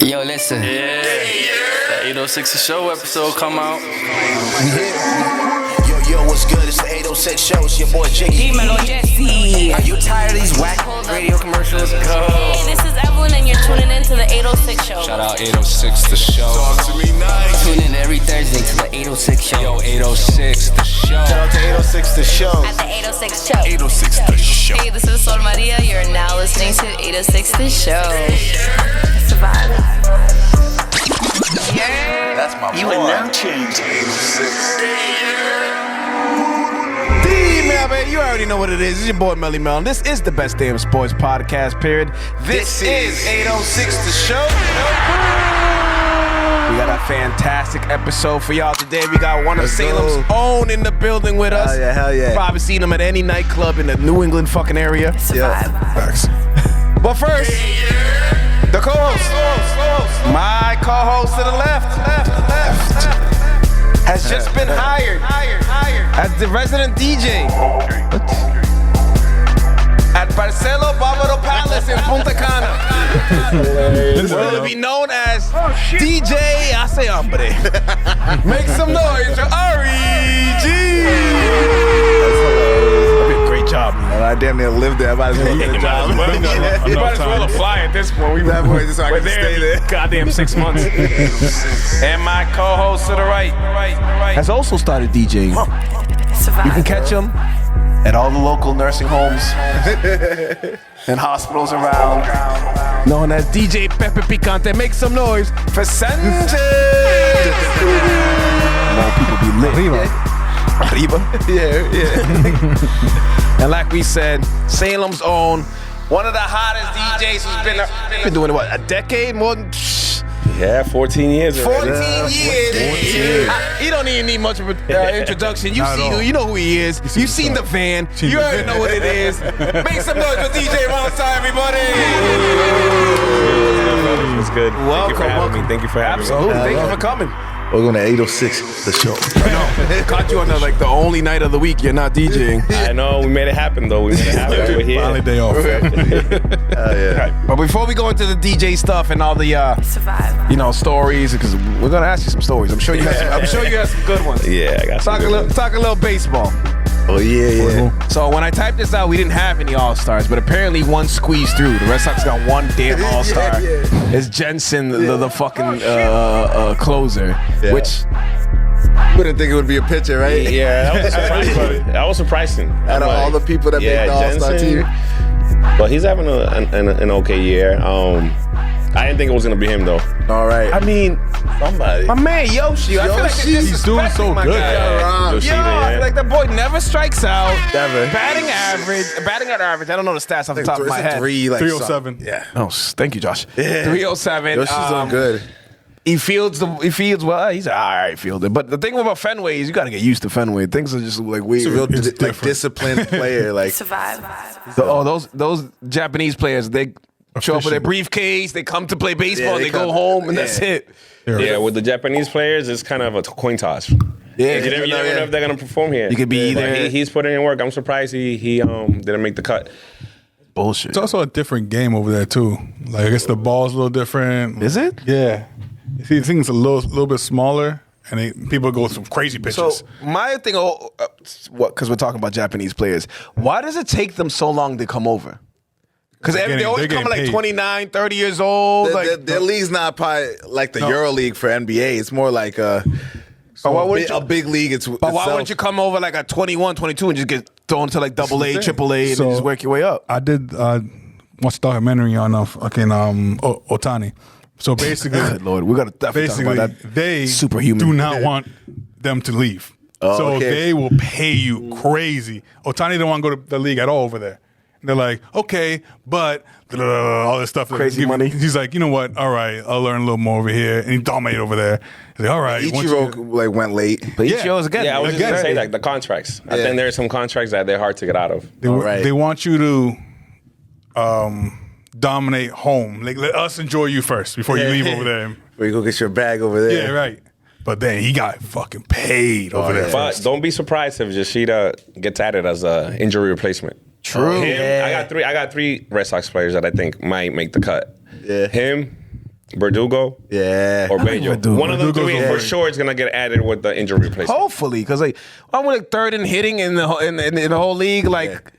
Yo, listen. Yeah. That 806 The Show episode come out. Yo, what's good? It's the 806 Show. It's your boy Jiggy. Dímelo, Jesse. Are you tired of these whack radio commercials? Go. Hey, this is Evelyn, and you're tuning in to the 806 Show. Shout out 806 The Show. Talk to me nice. Tune in every Thursday to the 806 Show. Yo, 806 The Show. Shout out to 806 The Show. At the 806 Show. 806 The Show. Hey, this is Sol Maria. You're now listening to 806 The Show. Survive. Yeah. That's my boy. You are now tuned to 806. Man, you already know what it is. It's your boy Melly Mel. This is the best damn sports podcast, period. This is 806 The Show. We got a fantastic episode for y'all today. We got one of Salem's own in the building with us. Hell yeah. Probably seen him at any nightclub in the New England fucking area. Survive. But first, the co-host. My co-host to the left. Has just been hired as the resident DJ at Barcelo Bávaro Palace in Punta Cana. Will be known as DJ Hace Hambre. Make some noise for R.E.G. That'd be a great job. I damn near lived there. I might as well get a job. You might as well apply at this point. That boy just so I We're can there stay there. goddamn 6 months. And my co-host to the right has also started DJing. Survive. You can catch him at all the local nursing homes and hospitals around. Known as DJ Pepe Picante. Make some noise for Sanchez. More people be lit. Arriba. Yeah. And like we said, Salem's own, one of the hottest DJs who's been doing what, a decade? More than 14 years already. 14 years. He don't even need much of an introduction. You know who he is. You've seen the van. You already know what it is. Make some noise for DJ Ronsta, everybody. It's good. Welcome. Thank you for having me. Absolutely. Thank you for coming. Welcome to 806 The Show. Caught you on the only night of the week you're not DJing. I know. We made it happen, though. We're here. Finally day off. Yeah. But before we go into the DJ stuff and all the Survive. stories, because we're gonna ask you some stories. I'm sure you have some good ones. Yeah, I got some good ones. Talk a little baseball. Oh, yeah. So when I typed this out, we didn't have any All-Stars, but apparently one squeezed through. The Red Sox got one damn All-Star. It's Jensen, the fucking closer, which Wouldn't think it would be a pitcher, right? Yeah, that was surprising. That was surprising. Out of all the people that made the All-Star team. But he's having an okay year. I didn't think it was going to be him, though. All right. I mean, Somebody. my man Yoshi, I feel like he's doing so my good. guy. Yoshida, I yeah. feel like the boy never strikes out. Never. Batting at average. I don't know the stats off the top of my head. 307. Yeah. Oh, thank you, Josh. 307. Yoshi's doing good. He fields well. He's an all right fielder. But the thing about Fenway is you got to get used to Fenway. Things are just like weird. He's a real It's different. disciplined player. Like Survive. Those Japanese players, they show up with their briefcase. They come to play baseball. Yeah, they go home, and that's it. Yeah, with the Japanese players, it's kind of a coin toss. Yeah, You never know if they're going to perform here. You could be But either. he's putting in work. I'm surprised he didn't make the cut. Bullshit. It's also a different game over there too. Like I guess the ball's a little different. Is it? Yeah. See, things a little bit smaller, and people go some crazy pitches. So my thing, because we're talking about Japanese players, why does it take them so long to come over? Because they always they're come like getting 29, 30 years old. their league's not probably like the EuroLeague for NBA. It's more like a big league. But why wouldn't you come over like at 21, 22 and just get thrown to like double A, triple A, and So- just work your way up? I did watch a documentary on Otani. So basically, Good Lord, we got to definitely talk basically about that. they Superhuman. do not want them to leave. So okay. they will pay you crazy. Otani don't want to go to the league at all over there. And they're like, okay, but all this stuff. Crazy money. He's like, you know what? All right, I'll learn a little more over here. And he dominated over there. He's like, all right. Ichiro went late. But Ichiro's good. Yeah, I was just going to say, Again. like, the contracts. I think there's some contracts that they're hard to get out of. They want you to dominate home. Like, let us enjoy you first before you leave over there. Where you go get your bag over there. Yeah, right. But then he got fucking paid over there. But don't be surprised if Yoshida gets added as an injury replacement. True. I got three Red Sox players that I think might make the cut. Yeah. Him, Verdugo Yeah. or Bello. One of the Verdugo's three for overrated. sure is gonna get added with the injury replacement. Hopefully, because like I'm like third in hitting in the whole league. Like,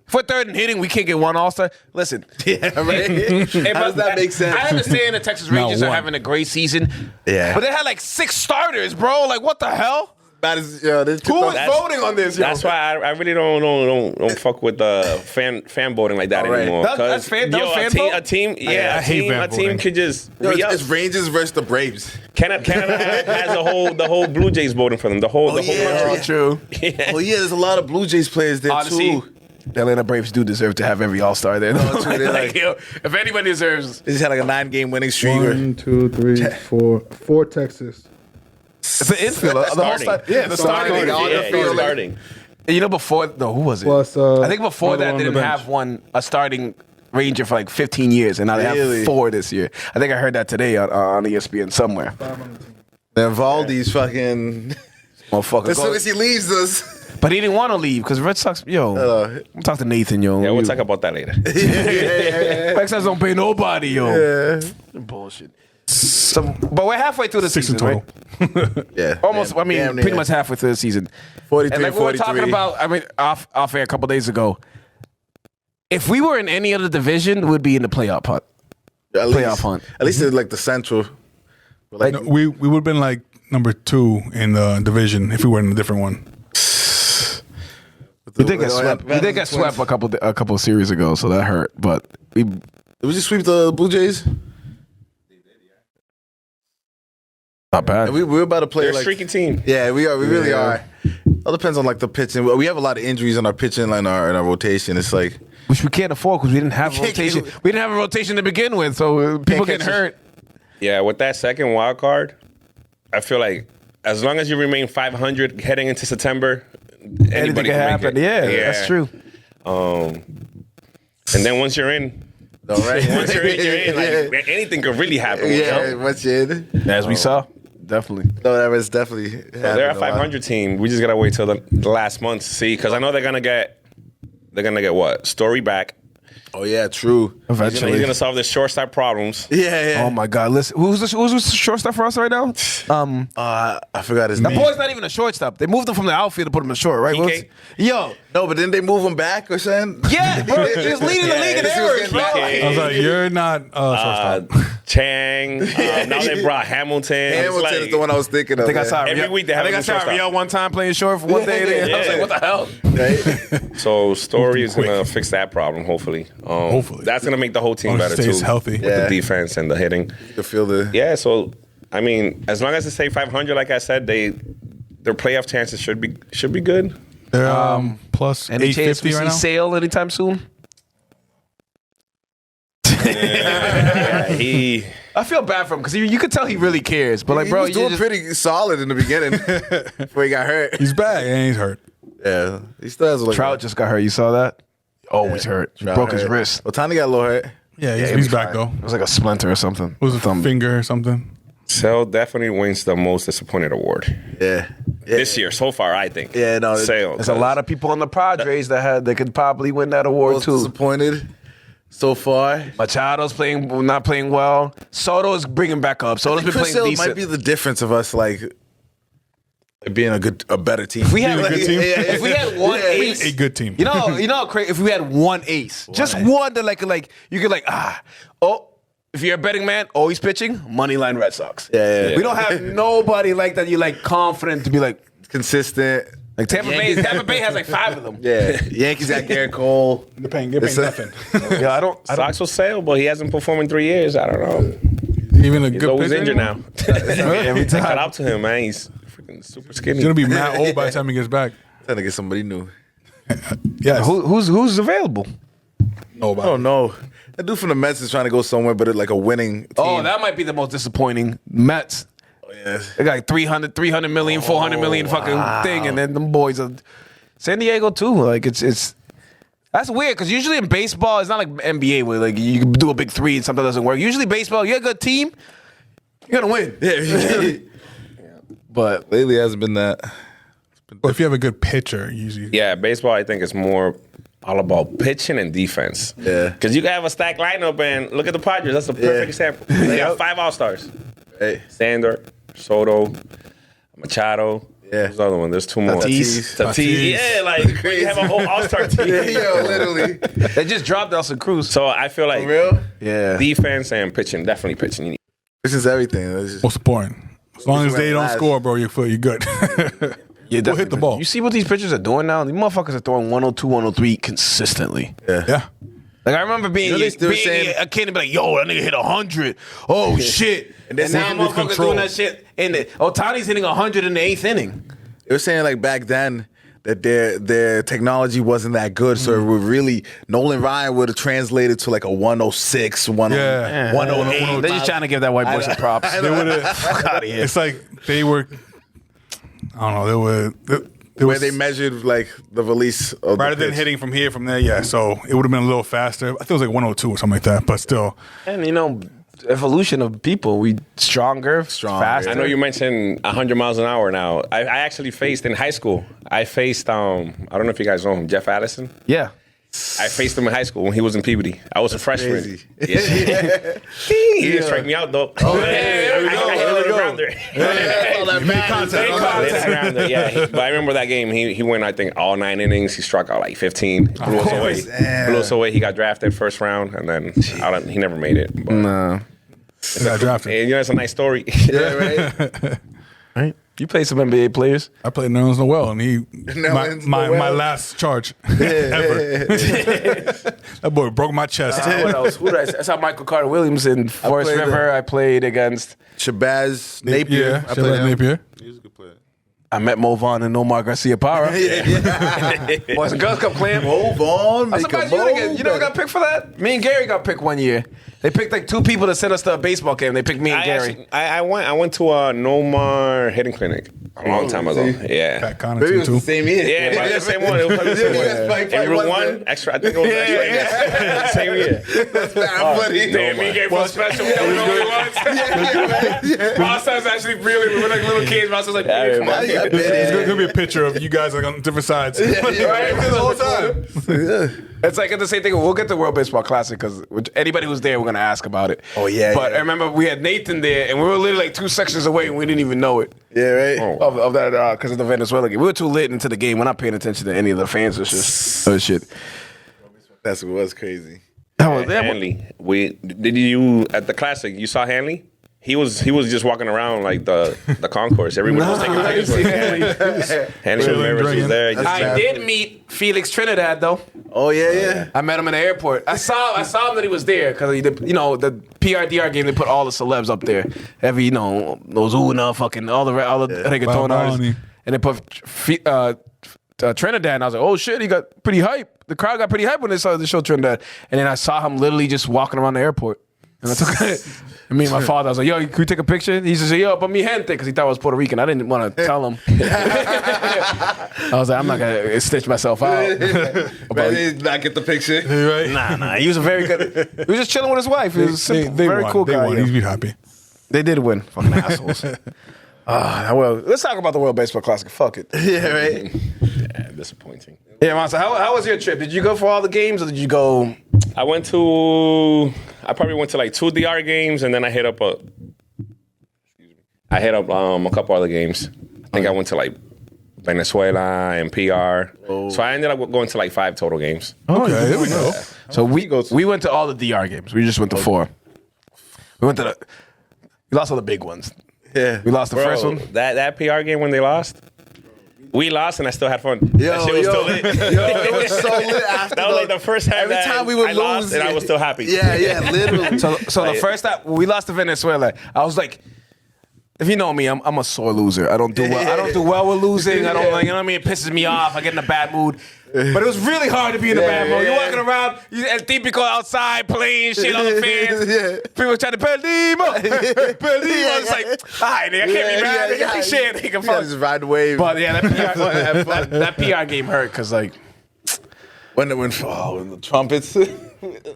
if we're third in hitting, we can't get one All-Star. Listen, Yeah, right? How does that make sense? I understand the Texas Rangers are one. having a great season. Yeah. But they had like 6 starters, bro. Like, what the hell? That is, this Who was voting on this? Yo? That's why I really don't fuck with the fan voting like that Right. anymore. That's fan- that was fan vote? a team, yeah, I hate fan a team voting. could just Yo, re-up. it's Rangers versus the Braves. Canada has the whole Blue Jays voting for them. The whole yeah. country. True. Oh, yeah, there's a lot of Blue Jays players there, Honestly, too. the Atlanta Braves do deserve to have every All-Star there. No, true, they're like- yo, if anybody deserves, They just had like a 9-game winning streak. 1, 2, 3, 4. 4 Texas. it's the infielder. The whole Starting. start, yeah, the starting. Starting. Yeah, On the Yeah, field, like- starting. And you know, before who was it? Plus, I think before another that one they on the didn't bench. have a starting Ranger for like 15 years, and now they Really? have 4 this year. I think I heard that today on ESPN somewhere. Then Valdi's fucking. Motherfucker. As soon as he leaves us. But he didn't want to leave because Red Sox. Yo, I'm talking to Nathan. Yo, Yeah, we'll talk about that later. Red Sox don't pay nobody. Yo, bullshit. So, but we're halfway through the 6 in season, total. right? Yeah. Almost. I mean, Damn near. pretty much halfway through the season. 43, And like we were 43. talking about, I mean, off air a couple days ago. If we were in any other division, we'd be in the playoff hunt. Playoff hunt. At least in like the Central. Like, No, we would have been like number 2 in the division if we were in a different one. We did get swept. We did get swept a couple of series ago, so that hurt. But we Did we just sweep the Blue Jays? not bad. We're about to play They're a like streaky team. Yeah, we are. We really are. All depends on like the pitching. We have a lot of injuries on our pitching and our rotation. It's like Which we can't afford because we didn't have a can't rotation. get- We didn't have a rotation to begin with, so people catch getting it. hurt. Yeah, with that second wild card, I feel like as long as you remain 500 heading into September, Anything anybody can make happen. it. Yeah, that's true. And then once you're in, all right. once you're in, like anything could really happen. you Yeah, know? much in. As we saw, definitely. No, that was definitely. So they're a 500 team. We just gotta wait till the last month to see, because I know they're gonna get what? Story back. Oh yeah, true. Eventually. He's gonna solve the shortstop problems. Yeah, yeah. Oh my God! Listen, who's the shortstop for us right now? I forgot his The name. boy's not even a shortstop. They moved him from the outfield to put him in short, right? PK? Yo, No, but didn't they move him back or something? yeah, bro, he's leading the league in this was errors, getting bro. back. PK. I was like, you're not shortstop. Chang. Now they brought Hamilton. It's Hamilton like- is the one I was thinking of. I think I man. saw Every week they have I think a I new saw shortstop. Ariel one time playing short for one day. I was Yeah. like, what the hell? Right? So Story is gonna fix that problem. Hopefully. Hopefully. That's gonna make the whole team Oh, better stays too. healthy. with Yeah. the defense and the hitting. You can feel the. Yeah. So I mean, as long as they stay 500, like I said, their playoff chances should be good. They're plus Any chance 850 we right see now. Sale anytime soon? Yeah, I feel bad for him because you could tell he really cares. But like, He bro, was you doing just, pretty solid in the beginning before he got hurt. He's back and he's hurt. Yeah, he still has like Trout just got hurt. You saw that? Always hurt. Trout Broke his hurt. wrist. Otani got a little hurt. Yeah, he'll he's be back fine. though. It was like a splinter or something. It was a finger or something. Sale definitely wins the most disappointed award Yeah. this year so far. I think. Yeah, no, Sale. There's a lot of people on the Padres that could probably win that award Most too. disappointed so far. Machado's not playing well. Soto's bringing back up. Soto's been Chris playing Hill decent. might be the difference of us like being a better team. If we had, Being a good team? if we had one ace, A good team. you know, Craig, if we had one ace, just one that like you could if you're a betting man, always pitching, money line Red Sox. Yeah. We don't have nobody like that. You're like confident to be like Consistent. Tampa Bay. Tampa Bay has like 5 of them. Yeah. Yankees got Garrett Cole. They're paying nothing. Yeah, I don't. Sox will sail, but he hasn't performed in 3 years. I don't know. Even a He's good always pitcher injured anymore? now. Every Cut time. out to him, man. He's freaking super skinny. He's gonna be mad old by the time he gets back. Trying to get somebody new. Yes. Who's available? Nobody. Oh no. That dude from the Mets is trying to go somewhere but like a winning team. Oh, that might be the most disappointing. Mets. Yes. They got like 300 million, 400 million fucking thing, and then them boys are San Diego too. Like it's that's weird because usually in baseball it's not like NBA where like you can do a big 3 and something doesn't work. Usually baseball, you're a good team, you're gonna win. But lately it hasn't been that. But if you have a good pitcher, usually Yeah, baseball, I think, is more all about pitching and defense. Yeah. Because you can have a stacked lineup, and look at the Padres. That's a perfect example. They got 5 All-Stars. Hey. Sander, Soto, Machado. Yeah. Who's the other one? There's 2 more. Tatis. Yeah, like you have a whole All-Star team. Yo, literally. They just dropped Nelson Cruz. So I feel like For real? Yeah. defense and pitching, definitely pitching. You need This is everything. This is- Most important. As long as they don't Last. score, bro, you're good. Yeah, Go hit the ball. You see what these pitchers are doing now? These motherfuckers are throwing 102, 103 consistently. Yeah. Like I remember being, You know, they still being saying- a kid and be like, "Yo, that nigga hit 100. Oh shit!" And then now with motherfuckers control. doing that shit. And Otani's hitting 100 in the 8th inning. They were saying like back then that their technology wasn't that good, so it would really Nolan Ryan would have translated to like a 106, 108. 108. They're just trying to give that white boy some props. They would Fuck out of here. It's like they were. I don't know. They were. It Where was, they measured like the release of rather the than pitch. hitting from here, from there, yeah. So it would have been a little faster. I think it was like 102 or something like that. But still, And you know, evolution of people. We stronger, faster. I know you mentioned 100 miles an hour now. I actually faced in high school. I faced, I don't know if you guys know him, Jeff Addison. Yeah. I faced him in high school when he was in Peabody. I was a freshman. crazy. Yeah. He didn't strike me out though. Oh, there we go, I hit there we it go. around there. But I remember that game. He went, I think, all 9 innings. He struck out like 15. Blew us away. Damn. Blew us away. He got drafted first round, and then he never made it. But, Nah. they got drafted. and, it's a nice story. Yeah, right. Right? You play some NBA players. I played Nerlens Noel, and he Nerlens my Noel. last charge ever. That boy broke my chest. What else? Who did I saw Michael Carter Williams in Forest played River. I played against. Shabazz Napier. Yeah, I Shabazz played him. Napier. He's a good player. I met Mo Vaughn and Omar Garcia Parra. Boys and Girls Cup clan. Move on. I'm Make surprised a you never got picked for that. Me and Gary got picked one year. They picked like 2 people to send us to a baseball game. They picked me and Gary. I went to a No More hitting clinic a long time ago. Yeah. Pat Connaughton Maybe it was too. the same year. Yeah, probably the same one. It was probably the same one. Probably And you were was one there. extra. I think it was extra. Same year. Funny. Damn, me and Gary felt special. We don't know who it was. Rosta's actually really, we were like little kids. Rosta's like, come on. There's gonna be a picture of you guys like on different sides. Right? The whole time. It's like the same thing. We'll get the World Baseball Classic because anybody who's there, we're going to ask about it. Oh, yeah, But yeah. I remember we had Nathan there, and we were literally like 2 sections away, and we didn't even know it. Yeah, right. Of that, because of the Venezuela game. We were too late into the game. We're not paying attention to any of the fans or shit. That's what was crazy. That was Hanley. Did you at the Classic? You saw Hanley? He was just walking around like the concourse. Everyone was taking pictures with him. Hanley Ramirez was there. I did meet Felix Trinidad though. Oh, yeah. I met him in the airport. I saw him that he was there because he did, the PRDR game. They put all the celebs up there. Every Ozuna, fucking all the reggaeton artists, and they put Trinidad. And I was like, oh shit, he got pretty hype. The crowd got pretty hype when they saw the show Trinidad. And then I saw him literally just walking around the airport. And I took and me and my father, I was like, yo, can we take a picture? He said, yo, but mi gente, because he thought I was Puerto Rican. I didn't want to tell him. I was like, I'm not going to stitch myself out. But he did not get the picture. Nah. He was a very good. He was just chilling with his wife. He was a simple, very won. cool They guy. won. yeah. He'd be happy. They did win. Fucking assholes. Well, let's talk about the World Baseball Classic. Fuck it. Yeah, right. Yeah, disappointing. Yeah, man. So how was your trip? Did you go for all the games, or did you go? I probably went to like 2 DR games, and then I hit up a couple other games. I think I went to like Venezuela and PR. So I ended up going to like 5 total games. Okay, there we go. So we went to all the DR games. We just went to 4. We lost all the big ones. Yeah. We lost the Bro, first one. That PR game when they lost, we lost and I still had fun. Yo, That shit was still lit. it was so lit after That was like the first time every that time we would I lost lose, and I was still happy. Yeah, literally. So the first time we lost to Venezuela, I was like, if you know me, I'm a sore loser. I don't do well. I don't do well with losing. I don't like, you know what I mean? It pisses me off. I get in a bad mood. But it was really hard to be in a bad mood. You're walking around, and people outside playing shit on the fans. People trying to perdimos. It's like, all right, nigga, I can't be mad. Nigga, be shit, nigga. Yeah, Fuck. just ride the wave. But yeah, that PR game hurt because like, when the trumpets.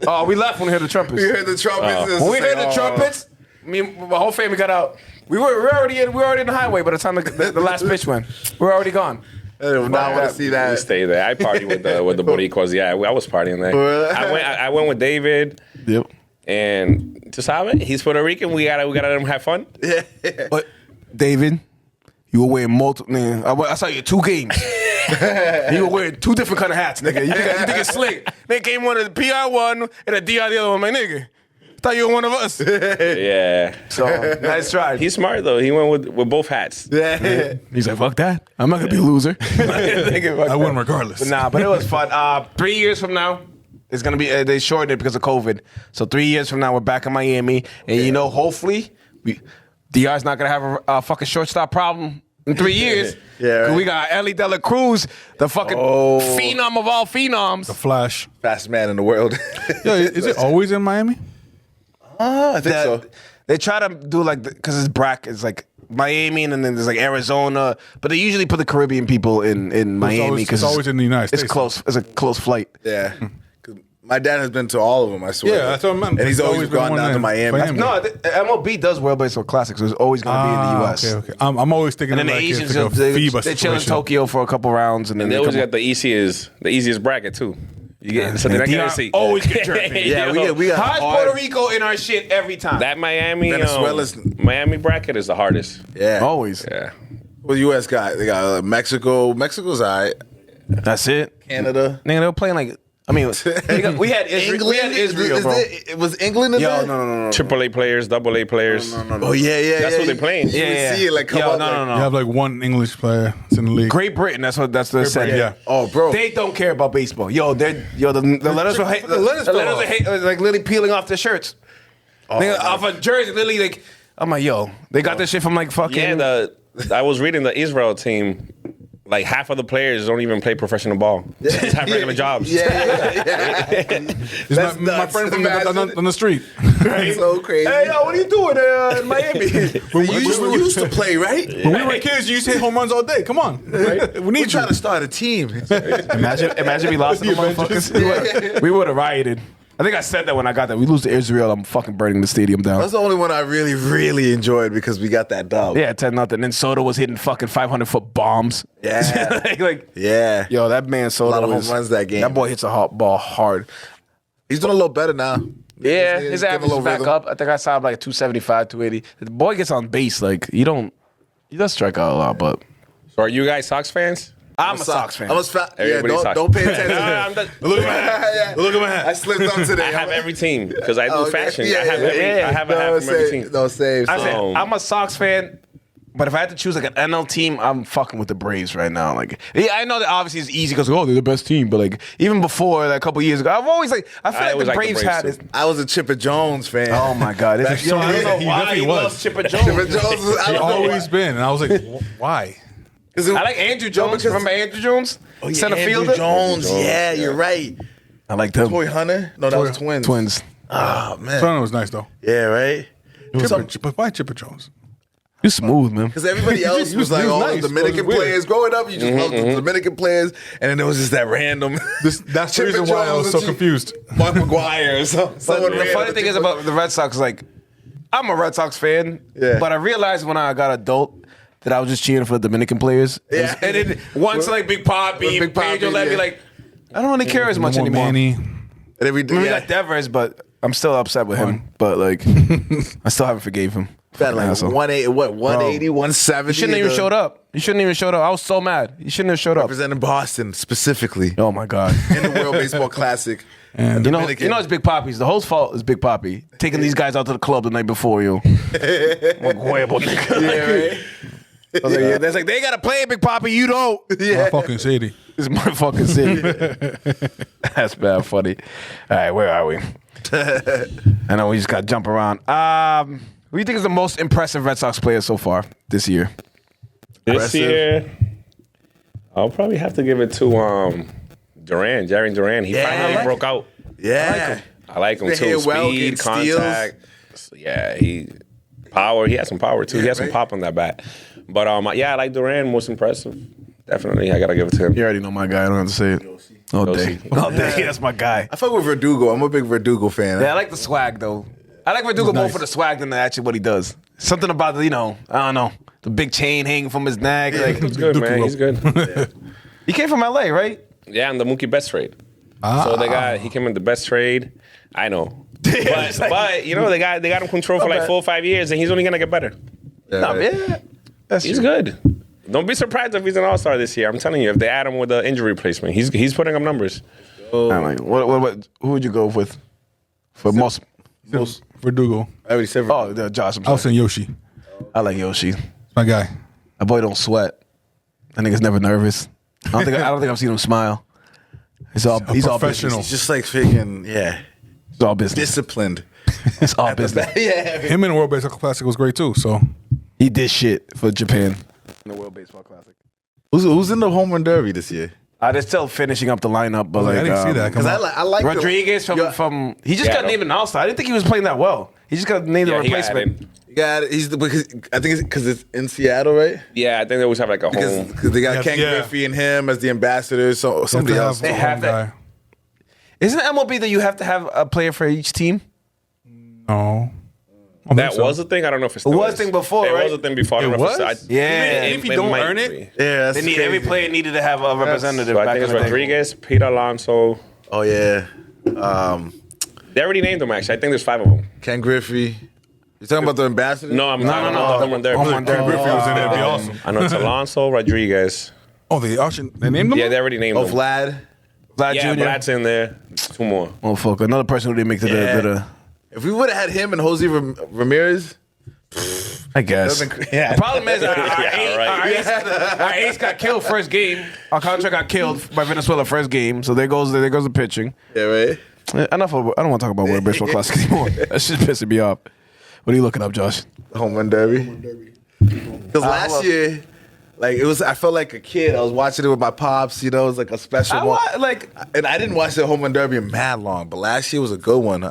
oh, we left when we heard the trumpets. We heard the trumpets. When we heard the trumpets, me and my whole family got out. We were already in the highway by the time the last pitch went. We were already gone. Now I want to see We that. stay there. I party with the Boricuas. Yeah, I was partying there. I went with David. Yep. And to Sabe, he's Puerto Rican. We gotta let him have fun. But David, you were wearing multiple. I saw you at 2 games. You were wearing 2 different kind of hats, nigga. You think it's slick? They came one of the PR one and a DR the other one. I'm like, nigga, thought you were one of us. Yeah. So nice try. He's smart though. He went with both hats. He's like, fuck that. I'm not gonna be a loser. I win regardless. But it was fun. 3 years from now, it's gonna be. They shortened it because of COVID. So 3 years from now, we're back in Miami, and hopefully, DR's not gonna have a fucking shortstop problem in 3 years. Yeah, right. We got Ellie De La Cruz, the fucking phenom of all phenoms. The Flash. Fastest man in the world. Yo, is it always in Miami? I think so. They try to do like because it's bracket. It's like Miami and then there's like Arizona, but they usually put the Caribbean people in Miami because it's always in the United States. It's close. It's a close flight. Yeah. 'Cause my dad has been to all of them, I swear. Yeah, that's what I meant. And he's It's always been gone one down to in Miami. No, MLB does World Baseball Classic, so it's always going to be in the U.S. Okay. I'm always thinking And then of the like Asians, it's like a FIBA they chill in situation. Tokyo for a couple rounds, and then They they always come got the easiest bracket too. You get so they're not gonna see. always get jersey. Yeah, we got How's hard- Puerto Rico in our shit every time? That Miami Venezuela's- Miami bracket is the hardest. Yeah. always. Yeah. What the U.S. got? They got Mexico. Mexico's all right. That's it. Canada. Nigga, they were playing like. I mean, we had Israel. We had Israel, bro. It was England in Yo, there? no. AAA players, AA players. Oh, yeah. That's what they're playing. You Yeah. see it like come Yo, up. no, like, no, no. You have like one English player that's in the league. Great Britain. That's what they said. Britain, yeah. Oh, bro. They don't care about baseball. The letters are hate. The letters are hate, like literally peeling off their shirts. Off a jersey, literally like. I'm like, yo, they got this shit from like fucking. Yeah, I was reading the Israel team. Like half of the players don't even play professional ball. Just have regular jobs. Yeah. It's my friend from on the street. That's so crazy. Hey, yo, what are you doing in Miami? You used to play, right? When we were kids, you used to hit home runs all day. Come on, right? We We're need trying you. to start a team. Imagine we lost to the motherfuckers. We would have rioted. I think I said that when I got there. We lose to Israel, I'm fucking burning the stadium down. That's the only one I really, really enjoyed because we got that dub. Yeah, 10-0. Then Soto was hitting fucking 500-foot bombs. Yeah. like, Yeah. yo, that man Soto A lot of home was- runs that game. That boy hits a hot ball hard. He's doing a little better now. Yeah, He's his getting a average is little back rhythm. up. I think I saw him like 275, 280. The boy gets on base. Like, he does strike out a lot, but So are you guys Sox fans? I'm a Sox fan. I'm a yeah, Everybody's Sox. don't pay attention. Look at my hat. Look at my hat. I slipped up today. I have every team because I do Oh, okay. fashion. Yeah, I have yeah. I have a hat from every team. No, save. I said, Um, I'm a Sox fan, but if I had to choose like an NL team, I'm fucking with the Braves right now. Like, yeah, I know that obviously it's easy because they're the best team, but like even before like, a couple years ago, I've always like I feel I like always the liked the Braves Braves had too. this. I was a Chipper Jones fan. Oh my god, this is so I don't know he why definitely he loves was. Chipper Jones. Chipper Jones was, I don't know Always why. been, and I was like, why? I like Andrew Jones. Remember Andrew Jones? Oh, yeah, Center Andrew fielder. Jones. Yeah, you're right. I like them. Toy Hunter? No, that was Twins. Twins. Oh, man. Toronto was nice though. Yeah, right? But why Chipper Jones? You smooth, man. Because everybody else He was was like all nice, the but it was Dominican weird. players. Growing up, you just loved the Dominican players, and then there was just that random. That's the Chipper reason why I was so Jones, confused. Mark McGuire or something. But the funny thing is about the Red Sox, like, I'm a Red Sox fan, Yeah. but I realized when I got adult that I was just cheering for the Dominican players. Yeah. And then once like Big Papi, Big Papi, Pedro Levy, yeah. like, I don't really care as much No more anymore. Manny. And every, I mean, we yeah. got Devers, but I'm still upset with him. But like, I still haven't forgave him. That like Asshole. 180, 170. You shouldn't have even showed up. You shouldn't even showed up. I was so mad. You shouldn't have showed up. Representing Boston specifically Oh my god. in the World Baseball Classic. And You know it's Big Papi's. The whole fault is Big Papi taking these guys out to the club the night before you. Huevo, nigga. Yeah, right? I was like, yeah, that's like they gotta play Big Papi. You don't. my fucking city. This is my fucking city. That's bad funny. All right, where are we? I know we just got to jump around. Who do you think is the most impressive Red Sox player so far this year? This Impressive. year, I'll probably have to give it to Duran, Jerry Duran. He Yeah. finally broke out. Yeah. I like him He's been too. hitting well, Speed, getting steals. contact. Yeah, power. He has some power too. Yeah, he has some right? pop on that bat. But yeah, I like Duran. Most impressive. Definitely, I gotta give it to him. You already know my guy. I don't have to say it. All day. Yossi. All day. That's my guy. I fuck with Verdugo. I'm a big Verdugo fan. Yeah, I like the swag though. I like Verdugo more nice. for the swag than actually what he does. Something about I don't know. the big chain hanging from his neck. Like He's good, man. He's good. he came from LA, right? Yeah, I'm the Mookie Betts trade. So he came in the best trade. I know. But you know, they got him controlled for like 4 or 5 years, and he's only gonna get better. He's good. Don't be surprised if he's an all-star this year. I'm telling you, if they add him with an injury replacement, he's putting up numbers. What? Who would you go with for most? Verdugo. I already said. Josh. I was saying Yoshi. I like Yoshi. My guy. That boy don't sweat. That nigga's never nervous. I don't think I've seen him smile. He's all professional. business. He's just like freaking It's all business. disciplined. It's all business. Him in the World Baseball Classic was great too. So He did shit for Japan in the World Baseball Classic. Who's in the home run derby this year? They're still finishing up the lineup, but I didn't see that. Because I like Rodriguez from he just got named an all-star. I didn't think he was playing that well. He just got named a replacement. because I think because it's in Seattle, right? Yeah, I think they always have like a home. Because they got Ken Griffey and him as the ambassadors. So somebody else. They have that. Isn't it MLB that you have to have a player for each team? No. That was a thing. I don't know if it's It was a thing before, It right? was a thing before. I don't know if it's- If you don't might earn it, be. Yeah, that's Every player needed to have a representative. So I back think in it's the day. Rodriguez, Pete Alonso. Oh yeah, They already named them. Actually, I think there's 5 of them. Ken Griffey. You talking about the ambassador? No, I'm not. The home run derby. Ken Griffey was in there. It'd be awesome. I know it's Alonso, Rodriguez. Oh, they named him? Yeah, they already named Oh, them. Vlad. Vlad Yeah, Jr. Vlad's in there. 2 more. Oh fuck! Another person who didn't make the If we would have had him and Jose Ramirez, I guess. yeah. The problem is our right. ace got killed first game. Our contract got killed by Venezuela first game. So there goes the pitching. Yeah, right. Enough. I don't want to talk about World Baseball Classic anymore. That's just pissing me off. What are you looking up, Josh? Home run derby. Because last year, like it was, I felt like a kid. I was watching it with my pops. You know, it was like a special one. And I didn't watch the home run derby in mad long, but last year was a good one.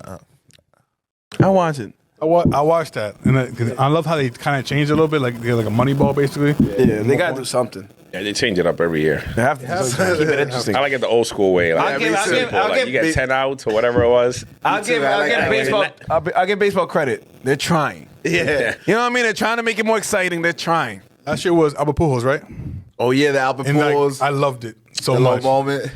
I watched it. I watched that, and I love how they kind of changed it a little bit, like they're like a money ball basically. Yeah, they gotta do something. Yeah, they change it up every year. They have to keep it interesting. I like it the old school way. Like, you get 10 outs or whatever it was. I'll give baseball credit. They're trying. Yeah. You know what I mean? They're trying to make it more exciting. They're trying. That shit was Albert Pujols, right? Oh yeah, the Albert And like, Pujols. I loved it so the much. low moment.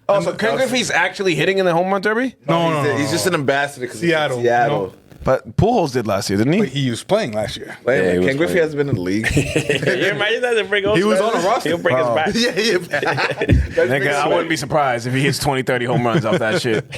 Oh, so Ken Griffey's actually hitting in the home run derby? No, He's just an ambassador because Seattle, Seattle. you know? But Pujols did last year, didn't he? But he was playing last year. Ken he was Griffey playing. hasn't been in the league. You imagine that? He was on a roster. He'll break his back. Nigga, I wouldn't be surprised if he hits 20, 30 home runs off that shit.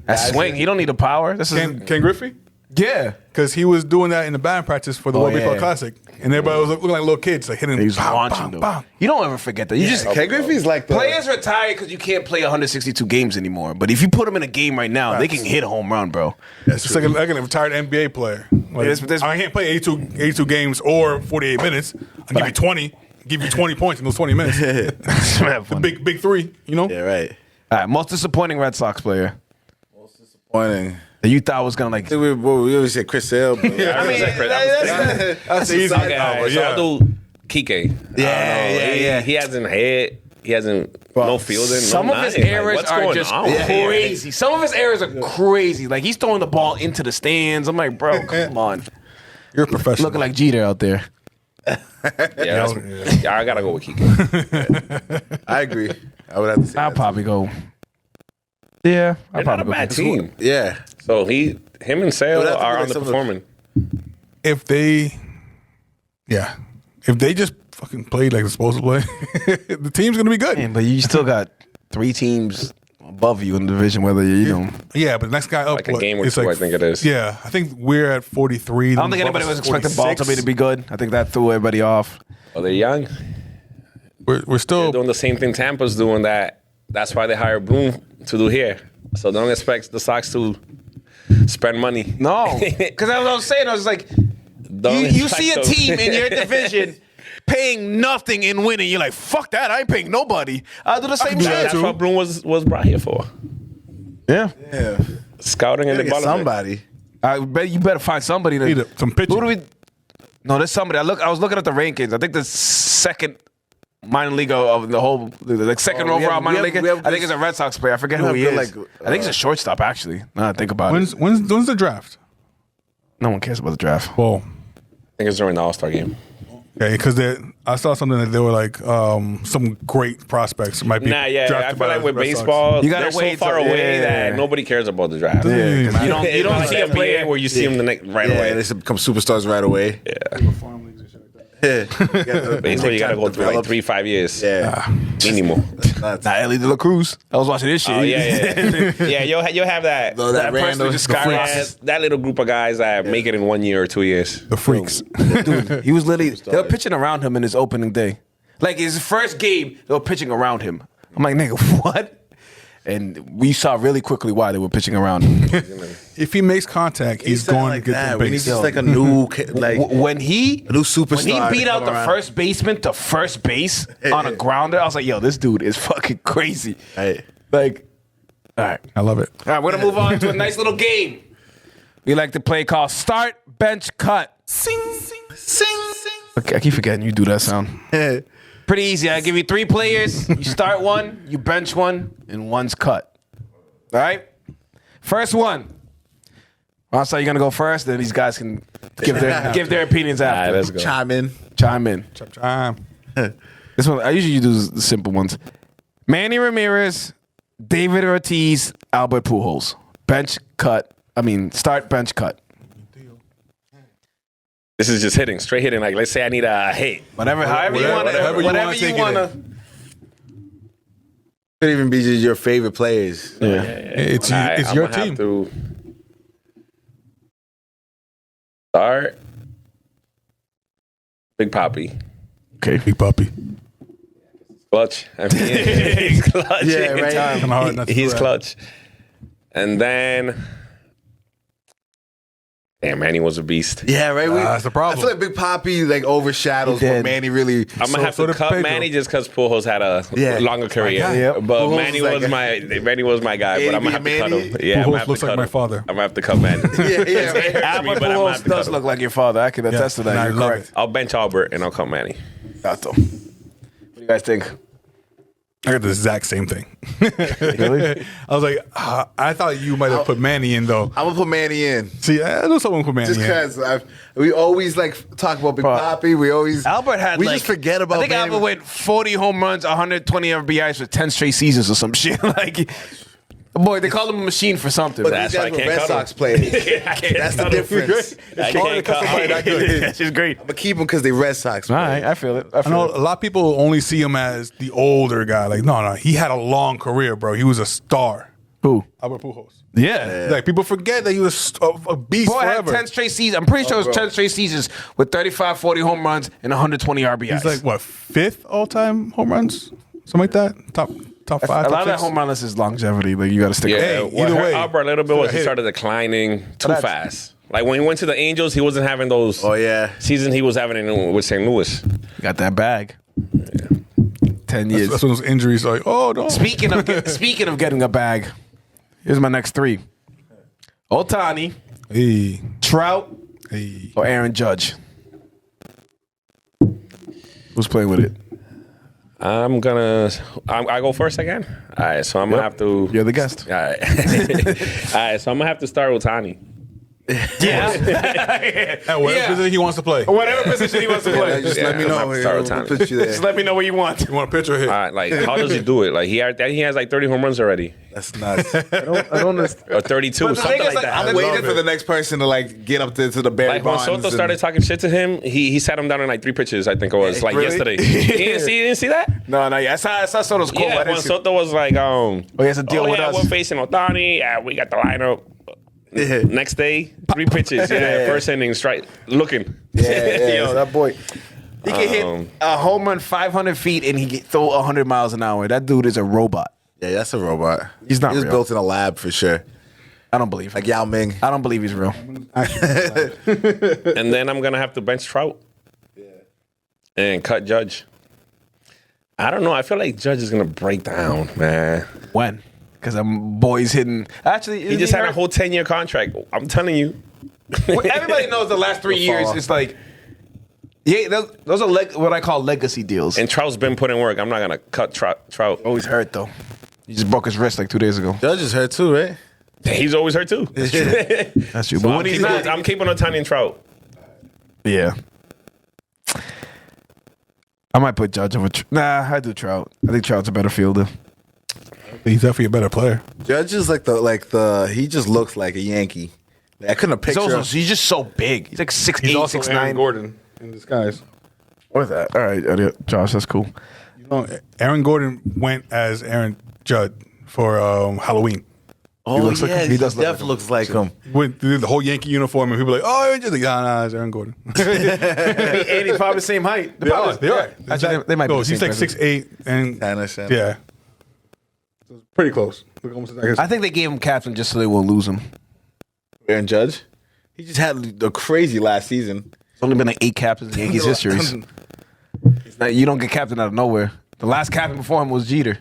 That swing, he don't need the power. This is Ken Griffey? yeah. Because he was doing that in the batting practice for the World Baseball yeah. Classic. And everybody was looking like little kids, like hitting He was bam, launching bam, though. bam. You don't ever forget that. You just Ken Griffey's like the players retire because you can't play 162 games anymore. But if you put them in a game right now, they can hit a home run, bro. It's like a retired NBA player. Like, I can't play 82 games or 48 minutes. I'll give you 20. Give you 20 points in those 20 minutes. The big three, you know? Yeah, right. All right, most disappointing Red Sox player Pointing. that you thought was gonna like. We always said Chris Sale. But I mean, that's easy. easy. I'll do Kike. Yeah. He hasn't hit. He hasn't no fielding. Some no of his nothing. errors What's are going just on? crazy. Some of his errors are crazy. Like he's throwing the ball into the stands. I'm like, bro, come on. You're a professional. Looking like Jeter out there. Yeah, I gotta go with Kike. I agree. I would have to say I'll that. probably go. Yeah, I'll They're not probably a go. bad team. Yeah. So him and Sale But I think are like some of the- underperforming. If they just fucking played like they're supposed to play, the team's going to be good. Man, but you still got 3 teams above you in the division, whether you know. Yeah, but the next guy up, Like a game or two, I think it is. Yeah, I think we're at 43. I don't think anybody was expecting Baltimore to be good. I think that threw everybody off. Oh, they're young. We're still They're doing the same thing Tampa's doing. That's why they hired Bloom to do here. So don't expect the Sox to spend money. No, because I was saying, I was like, you see a team in your division paying nothing and winning. You're like, fuck that. I ain't paying nobody. I'll do the same do shit. that That's what Bloom was brought here for. Yeah. Scouting and Get development. somebody. I bet you better find somebody to Need some pitching. Who do we? No, there's somebody. I was looking at the rankings. I think the second minor league of the whole, like second Oh, we overall have- minor we league. have- we have I think it's a Red Sox player. I forget we who have he good, is. like, I think he's a shortstop. Actually, now that I think about it, when's the draft? no one cares about the draft. Well, I think it's during the All-Star game. Okay, because I saw something that they were like some great prospects might be. Nah, yeah. I drafted feel by like with the Red Sox. baseball, You gotta they're so wait far till- away yeah. that nobody cares about the draft. Yeah, You don't It's not see a like player NBA where you see them right Yeah, away. they become superstars right away. Baseball, you gotta go through like 3-5 years. Yeah. Minimum. Nah, Ellie De La Cruz. I was watching this shit. Oh yeah. Yeah, you'll have that. Though that person random, just the skyrockets. freaks. That little group of guys that make it in 1 year or 2 years. The freaks. Dude, he was literally, they were pitching around him in his opening day. Like his first game, they were pitching around him. I'm like, nigga, what? And we saw really quickly why they were pitching around him. If he makes contact, he's going like to get that. the We need base. just like a new, like When he a new superstar. When he beat to out come the around. first baseman to first base on a grounder, I was like, yo, this dude is fucking crazy. Hey. Like, all right. I love it. All right, we're gonna move on to a nice little game. We like to play called Start, Bench, Cut. Sing, sing, sing, sing. Okay, I keep forgetting you do that sound. Pretty easy. I give you 3 players. You start one, you bench one, and one's cut. All right? First one. Ronsta, you're gonna go first, then these guys can give their opinions All right, after. let's go. Chime in. Chime in. Time. This one, I usually do the simple ones. Manny Ramirez, David Ortiz, Albert Pujols. Bench, cut. Start, bench, cut. This is just hitting, straight hitting. Like, let's say I need a hit. However you want to. whatever you wanna take it Could even be just your favorite players. It's All right, it's your I'ma have team. to start Big Papi. Okay, Big Puppy. Clutch. I mean, he's clutch. Yeah, right. Kinda hard not to He's do that. clutch. And then, damn, Manny was a beast. Yeah, right. That's the problem. I feel like Big Papi like overshadows He what did. Manny really. I'm gonna have so to did cut Pedro. Manny just because Pujols had a Yeah. longer career. guy. Yep. But Pujols Manny is like was my guy. But I'm gonna have to cut Manny? him. Yeah, I'm gonna Pujols have looks to like cut my him. father. I'm gonna have to cut Manny. Yeah, right. Albert but I'm gonna have Pujols to does cut look him. like your father. I can attest to that. I You're love correct. I'll bench Albert and I'll cut Manny. Gato. What do you guys think? I got the exact same thing. Really? I was like, I thought you might have put Manny in though. I'm gonna put Manny in. See, I know someone put Manny Just in. because we always like talk about Big Papi. We always Albert had we like, just forget about. I think Manny. Albert went 40 home runs, 120 RBIs for 10 straight seasons or some shit. Like, boy, they call him a machine for something. But That's these why I guys were can't Red cut him. Sox players. That's the difference. I can't cut him. That's just great. But keep them because they Red Sox. All players. right, I feel it. I know a lot of people only see him as the older guy. Like, no, he had a long career, bro. He was a star. Who? Albert Pujols. Yeah. Like people forget that he was a beast Boy had forever. 10 straight seasons. I'm pretty sure it was 10 straight seasons with 35, 40 home runs and 120 RBIs. He's like what, 5th all-time home runs, something like that. Top 5. a lot top of that 6? home run list is longevity. Like, you got to stick Yeah, with it. Hey, what either hurt way, Albert a little bit was he hit. started declining too that's- fast. Like when he went to the Angels, he wasn't having those Oh yeah. seasons he was having with St. Louis. Got that bag. 10 years. That's when those injuries are like, oh no. Speaking of getting a bag, here's my next 3. Otani, Hey, Trout, hey. or Aaron Judge. Who's playing with it? I go first again. All right, so I'm gonna have to. You're the guest. All right, all right. So I'm gonna have to start with Tani. Yeah. At whatever Yeah. position he wants to play. Whatever position he wants to play. Just Yeah, let me I'm know. about to start with We'll Tommy. put you there. Just let me know what you want. You want a pitch or hit? All right, like how does he do it? Like he has like 30 home runs already, That's nuts. I don't understand. or 32, But the something thing is, like like, that. I'm waiting for the next person to like get up to the Barry Like when Bonds. Soto and- started talking shit to him, he sat him down in like 3 pitches. I think it was like Really? yesterday. You didn't see that? No, yeah. I saw Soto's quote. I Yeah, didn't when see- Soto was like, he has a deal with us. we're facing Otani. Yeah, we got the lineup. Yeah. Next day, 3 pitches. Yeah, first inning, strike, looking. Yo, that boy. He can hit a home run 500 feet and he can throw 100 miles an hour. That dude is a robot. Yeah, that's a robot. He's not He was real. built in a lab for sure. I don't believe him. Like Yao Ming. I don't believe he's real. And then I'm gonna have to bench Trout. And cut Judge. I don't know. I feel like Judge is gonna break down, man. When? Because I'm boys hitting. Actually, He just had a whole 10-year contract. I'm telling you. Everybody knows the last 3 years. It's like, yeah, those are what I call legacy deals. And Trout's been putting work. I'm not gonna cut Trout. Always hurt though. He just broke his wrist like 2 days ago. Judge is hurt too, right? He's always hurt too. That's true. But when he's not, I'm keeping on Tiny and Trout. yeah. I might put Judge over. Nah, I do Trout. I think Trout's a better fielder. He's definitely a better player. Judge is like the he just looks like a Yankee. I couldn't picture. He's just so big. He's like 6'8", He's also 6'9". Aaron Gordon in disguise. What is that? All right, Josh, that's cool. You know, Aaron Gordon went as Aaron Judd for Halloween. Oh, looks like him. he definitely looks like him. Went through the whole Yankee uniform, and people were like, "Oh, Aaron Judd." Like, nah, it's Aaron Gordon. And he's probably the same height. They're right. Actually, they might be the He's same like person. 6'8", and Shanna. yeah, so it's pretty close. Look, almost like I think they gave him captain just so they won't lose him. Aaron Judge. He just had a crazy last season. It's only been like 8 captains in Yankees history. You don't get captain out of nowhere. The last captain before him was Jeter.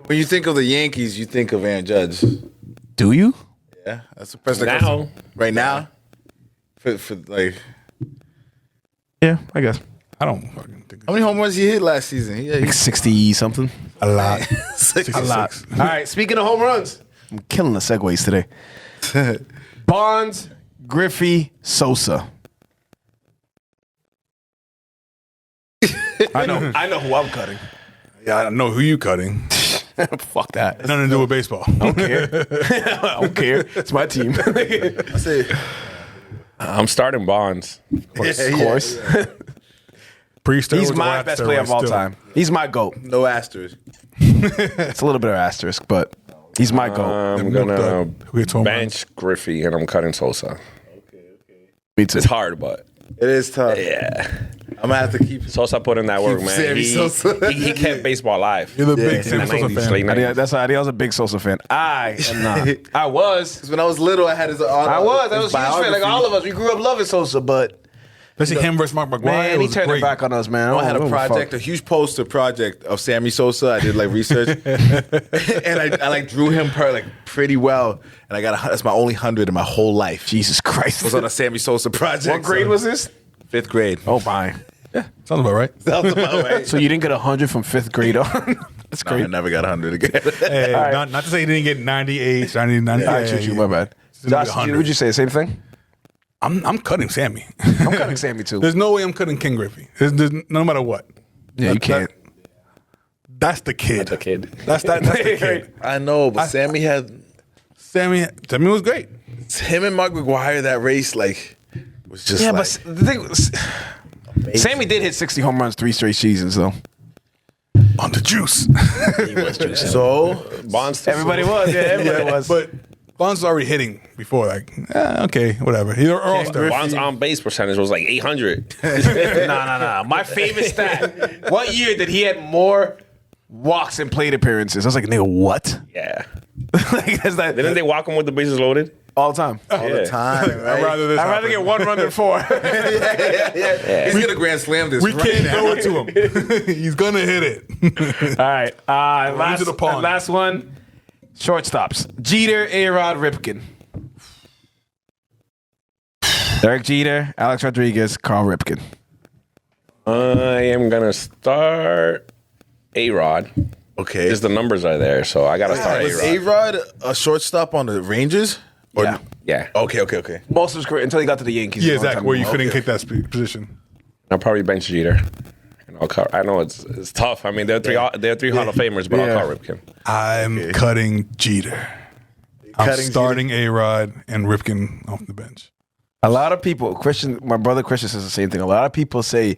When you think of the Yankees, you think of Aaron Judge. Do you? Yeah, that's the person that Now. comes to- right now. For like, Yeah, I guess. I don't fucking think how many home runs he hit last season? Yeah, Like 60 something. a lot. 66. All right, speaking of home runs, I'm killing the segues today. Bonds, Griffey, Sosa. I know who I'm cutting. Yeah, I don't know who you cutting. Fuck that. Nothing to do with baseball. I don't care. I don't care. It's my team. I say, I'm starting Bonds. Of course. Pre-steroids He's or my after best player of all steroids time. He's my GOAT. no asterisk. It's a little bit of asterisk, but he's my GOAT. I'm Milk gonna Dud. Who gets home bench Griffey and I'm cutting Sosa. Me too. It's hard, but It is tough. yeah. I'm gonna have to keep. Sosa put in that work, Keep man. Sammy Sosa. He kept baseball alive. You're the Yeah. big Sammy In the Sosa 90s, fan. late 90s. That's how I was a big Sosa fan. I am not. I was. When I was little, I had his. I was a huge fan. Like all of us, we grew up loving Sosa, but Especially him versus Mark McGwire. man, it he was turned great. it back on us, man. I had don't a give project, a huge poster project of Sammy Sosa. I did like research, and I like drew him pretty well. And I got that's my only 100 in my whole life. Jesus Christ. Was on a Sammy Sosa project. What grade was this? 5th grade. Oh my. Sounds about right. Sounds about right. So you didn't get 100 from 5th grade on? That's No, I great. never got 100 again. Hey, not to say he didn't get 98, 99. I shoot you, my bad. Josh, would you say the same thing? I'm cutting Sammy. I'm cutting Sammy too. There's no way I'm cutting King Griffey. There's no matter what. Yeah, you can't. That's the kid. That's a kid. That's the kid. I know, but Sammy Sammy was great. him and Mark McGwire. That race was just Yeah, like, but the thing was, Sammy did hit 60 home runs 3 straight seasons, though. On the juice. so Bonds. too. Everybody was. Yeah, everybody was. But Bonds was already hitting before. Okay, whatever. He's an all-star. Bonds on base percentage was like 800. No. My favorite stat. What year did he had more walks and plate appearances? I was like, nigga, what? Yeah. Like, that's that. Didn't they walk him with the bases loaded? All the time. all the time, right? I'd I'd rather get 1 run than 4. He's gonna grand slam this. We right can't now. throw it to him. He's gonna hit it. All right. into the pond. Last one. Shortstops. Jeter, A-Rod, Ripken. Derek Jeter, Alex Rodriguez, Carl Ripken. I am gonna start A-Rod. Okay. Just the numbers are there, so I gotta start Was A-Rod. A-Rod a shortstop on the Rangers? Or Yeah. Yeah. Okay. Most of his career until he got to the Yankees. Yeah, a long exactly. time Where you ago. couldn't kick that position. I'll probably bench Jeter. And I know it's tough. I mean, there are three Hall of Famers, but Yeah. I'll call Ripken. I'm cutting Jeter. I'm Cutting starting A-Rod and Ripken off the bench. A lot of people, my brother Christian says the same thing. A lot of people say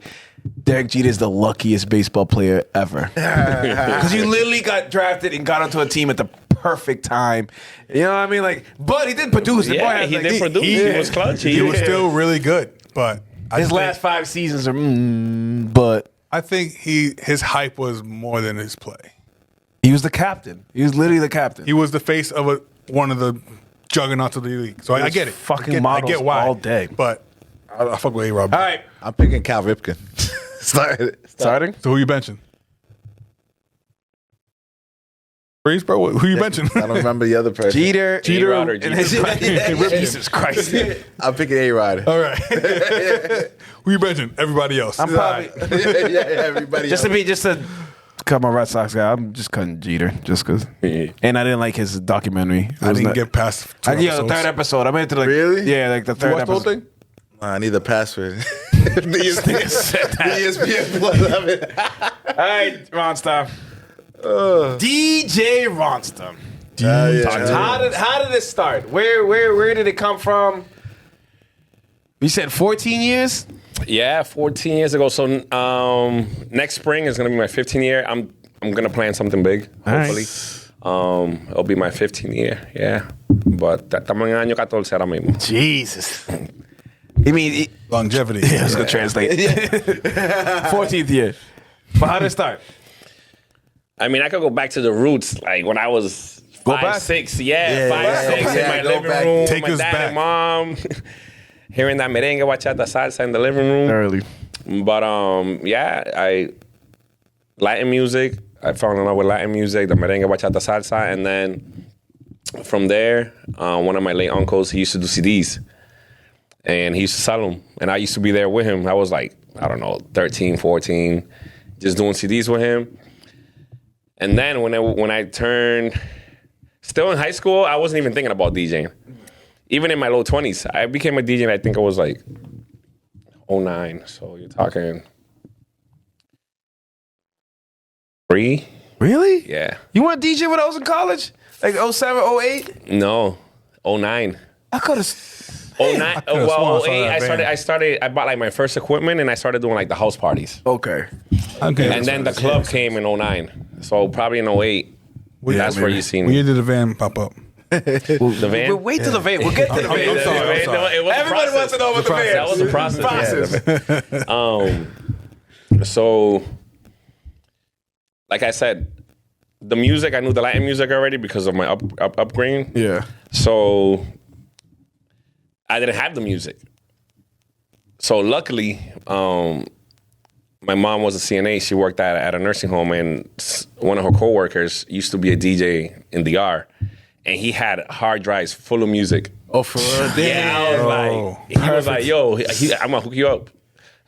Derek Jeter is the luckiest baseball player ever. Because you literally got drafted and got onto a team at the perfect time. You know what I mean? Like, but he did produce. The boy Yeah, had, he like, did produce. He was clutch. He was still really good, but I His think- last 5 seasons are, but I think his hype was more than his play. he was the captain. He was literally the captain. He was the face of one of the juggernauts of the league. So I was get it. fucking I models get why. all day. But I fuck with A-Rod. All right. I'm picking Cal Ripken. Starting? So who you benching? Freeze, bro. Who you benching? I don't remember the other person. Jeter. A-Rod or and Jeter. his- Jesus Christ. I'm picking A-Rod. All right. Who you benching? Everybody else. I'm probably, Everybody just else. to cut my Red Sox guy, I'm just cutting Jeter just because. And I didn't like his documentary. I didn't get past two Yeah, the episodes. third episode. I made it to like Really? Yeah, like the You third watched the whole episode. thing? I need the password. The ESPN Plus. All right, Ronsta. DJ Ronsta. How did it start? Where did it come from? You said 14 years? Yeah, 14 years ago. So next spring is gonna be my 15th year. I'm gonna plan something big, hopefully. It'll be my 15th year, yeah. But estamos en año 14 ahora mismo. Jesus. You mean longevity? Yeah, I was gonna translate. 14th year. But how did it start? I mean, I could go back to the roots, like when I was 5, 6. Yeah, 5, 6 in my living room. Take my us dad back. and mom hearing that merengue, bachata, salsa in the living room. Early. But Latin music. I fell in love with Latin music, the merengue, bachata, salsa, and then from there, one of my late uncles, he used to do CDs, and he used to sell them, and I used to be there with him. I was like, I don't know, 13, 14, just doing CDs with him. And then when I turned, still in high school, I wasn't even thinking about DJing. Even in my low 20s, I became a DJ, and I think I was like 09. So you're talking 3? Really? Yeah. You weren't DJ when I was in college? Like 07, 08? No, 09. I could have. 09. sworn I Well, saw 08. that I bought like my first equipment, and I started doing like the house parties. Okay. Okay. And then the club came in 09. So probably in 08. That's where you seen Where me. did the van pop up? The van? We'll wait till the van. We'll get to the van. I'm sorry. No, it was a Everybody process. wants to know about the van. That was a process. Yeah. So, like I said, the music, I knew the Latin music already because of my upbringing. Yeah. So, I didn't have the music. So, luckily, my mom was a CNA. She worked at a nursing home, and one of her coworkers used to be a DJ in DR, and he had hard drives full of music. Oh, for real? Yeah, I was like, he was like, yo, I'm gonna hook you up.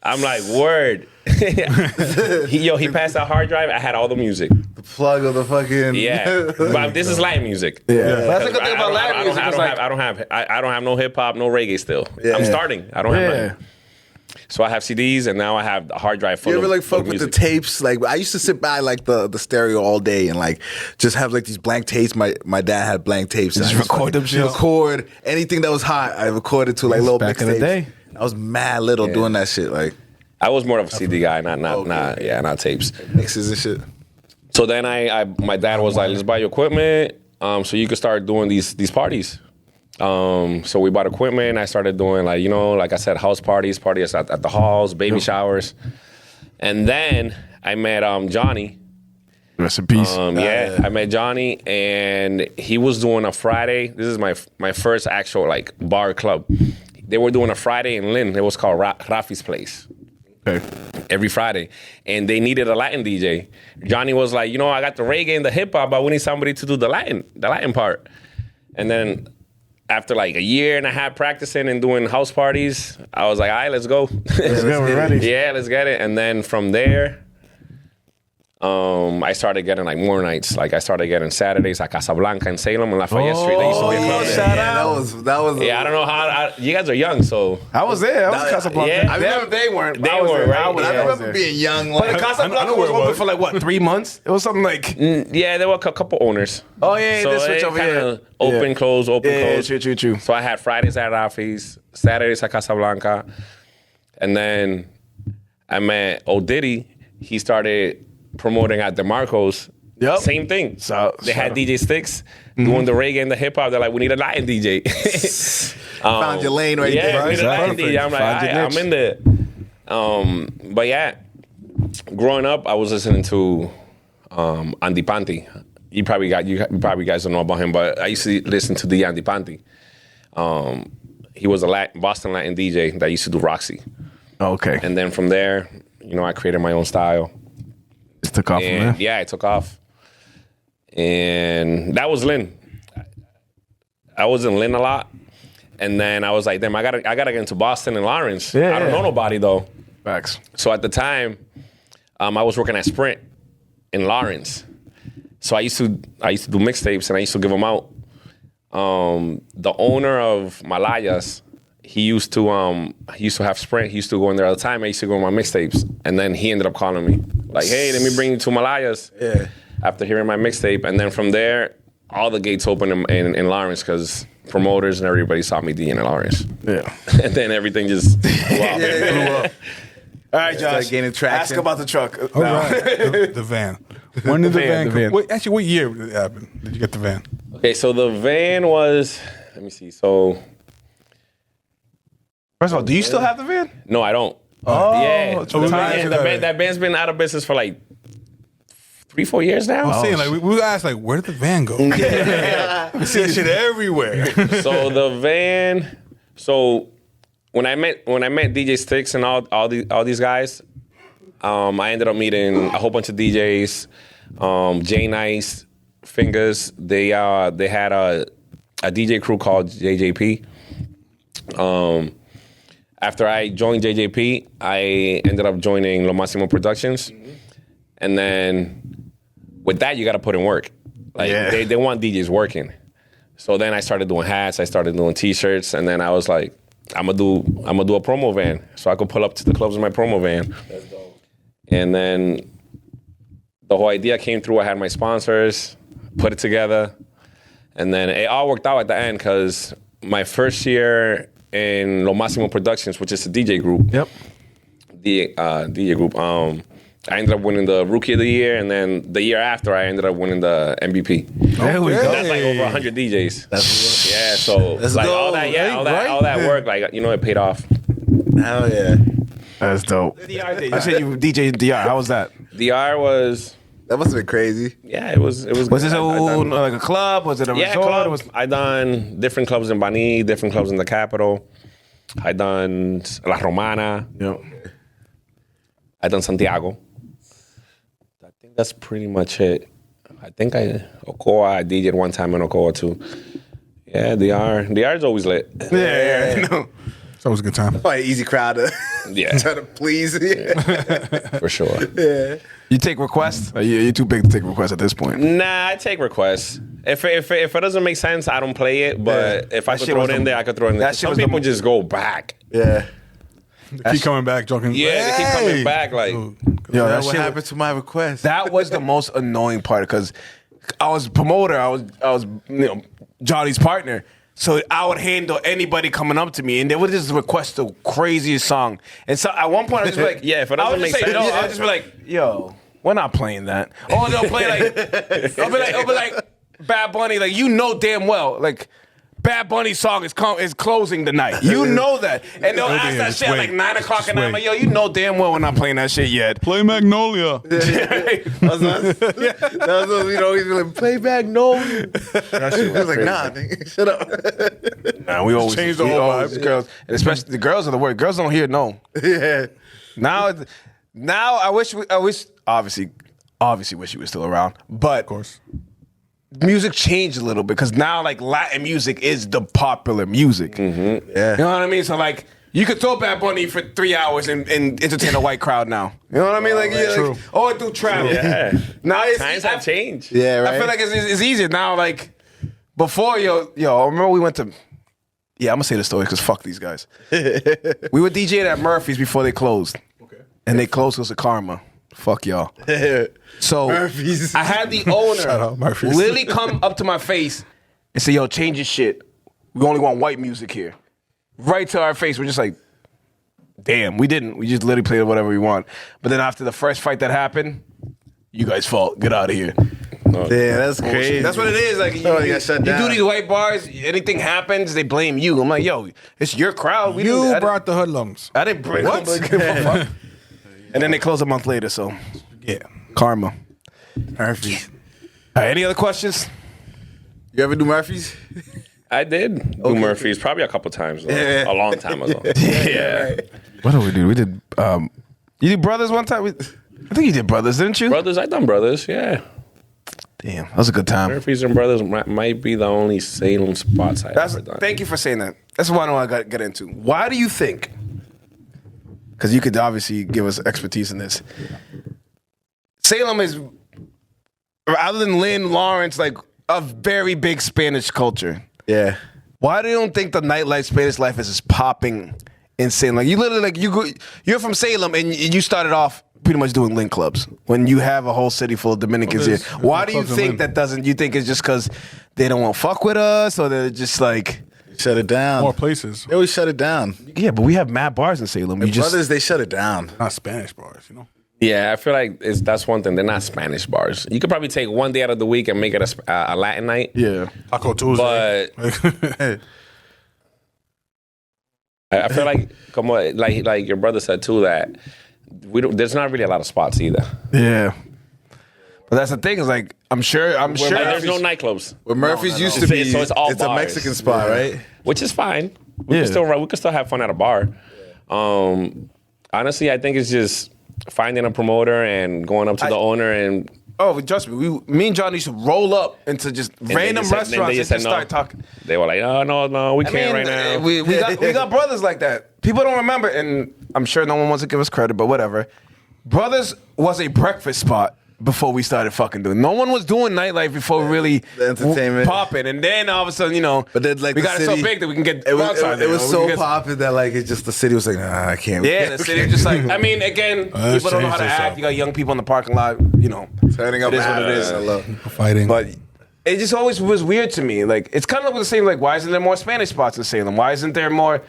I'm like, word. He passed that hard drive. I had all the music. The plug of the fucking Yeah, but this is Latin music. Yeah. That's the good thing about Latin music. I don't have no hip hop, no reggae. Still, Yeah. I'm starting. I don't have Yeah. nothing. So I have CDs, and now I have a hard drive full You ever of like fuck of with the music. tapes? Like I used to sit by like the stereo all day and like just have like these blank tapes. My dad had blank tapes. Just I record them shits? Record anything that was hot. I recorded to like little back in the mixtapes. day. I was mad little doing that shit, like I was more of a CD guy, not tapes. mixes and shit. So then my dad was like, let's buy your equipment, so you can start doing these parties. So we bought equipment. I started doing like I said, house parties at the halls, baby showers. And then I met Johnny. Rest in peace. I met Johnny, and he was doing a Friday. This is my first actual like bar club. They were doing a Friday in Lynn. It was called Rafi's Place. Okay. Every Friday, and they needed a Latin DJ. Johnny was like, I got the reggae and the hip hop, but we need somebody to do the Latin part. And then after like a year and a half practicing and doing house parties, I was like, all right, let's go. Let's go, we're ready. Yeah, let's get it. And then from there, I started getting like more nights. Like I started getting Saturdays at Casablanca in Salem on Lafayette Street. They used to be a club there. shout out. That was. Yeah, I don't know how. You guys are young, so I was there. I was in Casablanca. yeah. I remember they weren't. They I was weren't, there. right? I was I there. remember being young. But Like, the Casablanca was open for like what, 3 months? It was something like. yeah, there were a couple owners. Oh yeah, So this switch it over kinda here. Open, close, open, Yeah, close. true. So I had Fridays at Rafi's, Saturdays at Casablanca, and then I met O'Diddy. He started promoting at DeMarco's. Yep. Same thing. So They had DJ Sticks doing the reggae and the hip hop. They're like, we need a Latin DJ. Found your lane right there. Yeah, we need a Latin Perfect. DJ. I'm like, Find your I'm niche. in there. But yeah, growing up, I was listening to Andy Panti. You probably guys don't know about him, but I used to listen to the Andy Panti. He was a Boston Latin DJ that used to do Roxy. Okay. And then from there, I created my own style. Just took off from there. And yeah, I took off. And that was Lynn. I was in Lynn a lot. And then I was like, damn, I gotta get into Boston and Lawrence. Yeah, I don't know nobody though. Facts. So at the time, I was working at Sprint in Lawrence. So I used to do mixtapes and I used to give them out. The owner of Malayas he used to have Sprint. He used to go in there all the time. I used to go on my mixtapes, and then he ended up calling me like, "Hey, let me bring you to Malayas." Yeah. After hearing my mixtape, and then from there, all the gates opened in Lawrence because promoters and everybody saw me DJing in Lawrence. Yeah. And then everything just blew up. All right, Josh. Gaining traction. Ask about the truck. All right. The van. When did the van the come? van. Wait, actually, what year did it happen? Did you get the van? Okay, so the van was. Let me see. So First of all, do you still have the van? no, I don't. Oh, Yeah, it's retired. that band's been out of business for like 3-4 years now. I'm saying, like, we asked, like, where did the van go? We see that shit everywhere. So the van. So when I met DJ Sticks and all these guys, I ended up meeting a whole bunch of DJs. Jay Nice, Fingers. They had a DJ crew called JJP. After I joined JJP, I ended up joining Lo Máximo Productions, and then with that you got to put in work. Like they want DJs working. So then I started doing hats, I started doing T-shirts, and then I was like, I'm gonna do a promo van, so I could pull up to the clubs in my promo van. That's dope. And then the whole idea came through. I had my sponsors, put it together, and then it all worked out at the end because my first year in Lo Máximo Productions, which is a DJ group. Yep. The DJ group. I ended up winning the Rookie of the Year, and then the year after, I ended up winning the MVP. There we go. That's like over 100 DJs. Yeah, so like all that work, like it paid off. Hell yeah. That's dope. I said you DJ DR. How was that? DR was. That must have been crazy. Yeah, it was. Was this like a club? Was it a resort? Club. I done different clubs in Bani, different clubs in the capital. I done La Romana. Yep. I done Santiago. I think that's pretty much it. I think Ocoa, I DJed one time in Ocoa too. Yeah, DR is always lit. Yeah. No. It's always a good time. Probably an easy crowd to try to please. For sure. Yeah. You take requests? Are you too big to take requests at this point? Nah, I take requests. If it doesn't make sense, I don't play it. But if I could throw it in there, I could throw it in there. Some people just go back. Yeah. Keep coming back, joking. Yeah, they keep coming back. Like, Yo, that what happened to my request? That was the most annoying part because I was promoter. I was Johnny's partner. So I would handle anybody coming up to me, and they would just request the craziest song. And so at one point, I was just be like, yeah, if it doesn't make sense, I would just be like, yo, we're not playing that. Or they'll play like, I'll be like, Bad Bunny, like damn well, like. Bad Bunny's song is closing the night. You know that. And they'll ask that shit at like 9 o'clock at night. I'm like, yo, you know damn well we're not playing that shit yet. Play Magnolia. That was he's like, play Magnolia. I was like, nah, nigga, shut up. Nah, we always change the whole vibe. Girls, and especially the girls are the word. Girls don't hear no. Yeah. Now I wish obviously wish you were still around. But Of course. music changed a little bit because now like Latin music is the popular music. Mm-hmm. Yeah. You know what I mean? So like you could throw Bad Bunny for 3 hours and entertain a white crowd now. You know what I mean? Like, true. or do travel. yeah. Now Times have changed. Yeah, right. I feel like it's easier now. Like before, yo, I remember we went to. Yeah, I'm gonna say the story because fuck these guys. We were DJing at Murphy's before they closed. Okay. And they closed us at Karma. Fuck y'all. So Murphy's. I had the Shout owner out Murphy's. literally come up to my face and say, yo, change your shit. We only want white music here. Right to our face. We're just like, damn, we didn't. We just literally played whatever we want. But then after the first fight that happened, you guys' fault. Get out of here. Yeah, that's crazy. That's what it is. Like you do these white bars, anything happens, they blame you. I'm like, yo, it's your crowd. You brought the hoodlums. I didn't bring them. And then they close a month later, so Yeah. karma. Murphy's. All right, any other questions? You ever do Murphy's? I did do Murphy's probably a couple times, though, a long time ago. Yeah. What did we do? We did. You did Brothers one time. I think you did Brothers, didn't you? Brothers, I done Brothers, yeah. Damn, that was a good time. Murphy's and Brothers might be the only Salem spots I've ever done. Thank you for saying that. That's what I got to get into. Why do you think? Because you could obviously give us expertise in this. Salem is, other than Lynn, Lawrence, like a very big Spanish culture. Yeah. Why do you don't think the nightlife, Spanish life is just popping insane? Like you literally, like you're from Salem and you started off pretty much doing link clubs when you have a whole city full of Dominicans here. Why do you think that doesn't? You think it's just because they don't want to fuck with us, or they're just like shut it down? More places. They always shut it down. Yeah, but we have mad bars in Salem. Brothers, they shut it down. Not Spanish bars, you know. Yeah, I feel like that's one thing. They're not Spanish bars. You could probably take one day out of the week and make it a Latin night. Yeah, Taco Tuesday. But I feel like your brother said too, that there's not really a lot of spots either. Yeah. But that's the thing, is like I'm sure like, there's no nightclubs. Where Murphy's used to be, so it's all a bars. Mexican spot, right? Which is fine. We can still have fun at a bar. Honestly, I think it's just finding a promoter and going up to the owner and. Oh, trust me. Me and John used to roll up into just random restaurants and just start talking. They were like, no, we can't right now. We got brothers like that. People don't remember, and I'm sure no one wants to give us credit, but whatever. Brothers was a breakfast spot before we started fucking doing. No one was doing nightlife before really the entertainment popping, and then all of a sudden, but then like we got it so big that we can get. It was so popping that like it just the city was like, nah, I can't. Yeah, the city was just like. I mean, again, people don't know how to act. You got young people in the parking lot, turning up. It is what it is. I love fighting, but it just always was weird to me. Like it's kind of the same. Like, why isn't there more Spanish spots in Salem? Why isn't there more?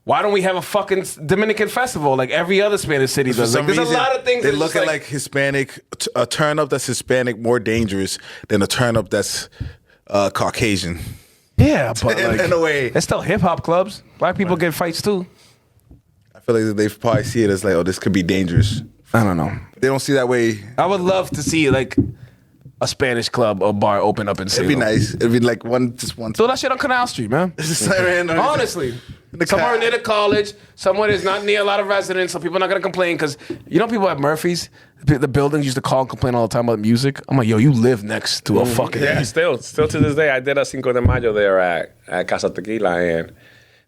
Why don't we have a fucking Dominican festival like every other Spanish city does? Like, there's a lot of things. They look at like Hispanic, a turn up that's Hispanic more dangerous than a turn up that's Caucasian. Yeah, but in a way, it's still hip hop clubs. Black people get fights too. I feel like they probably see it as like, oh, this could be dangerous. I don't know. They don't see that way. I would love to see like a Spanish club or bar open up in Salem. It'd be nice. It'd be like one. Do that shit on Canal Street, man. Honestly. Somewhere near the college, somewhere that's not near a lot of residents, so people are not going to complain. Because, people at Murphy's, the buildings used to call and complain all the time about music. I'm like, yo, you live next to a fucking... Yeah, still to this day, I did a Cinco de Mayo there at Casa Tequila, and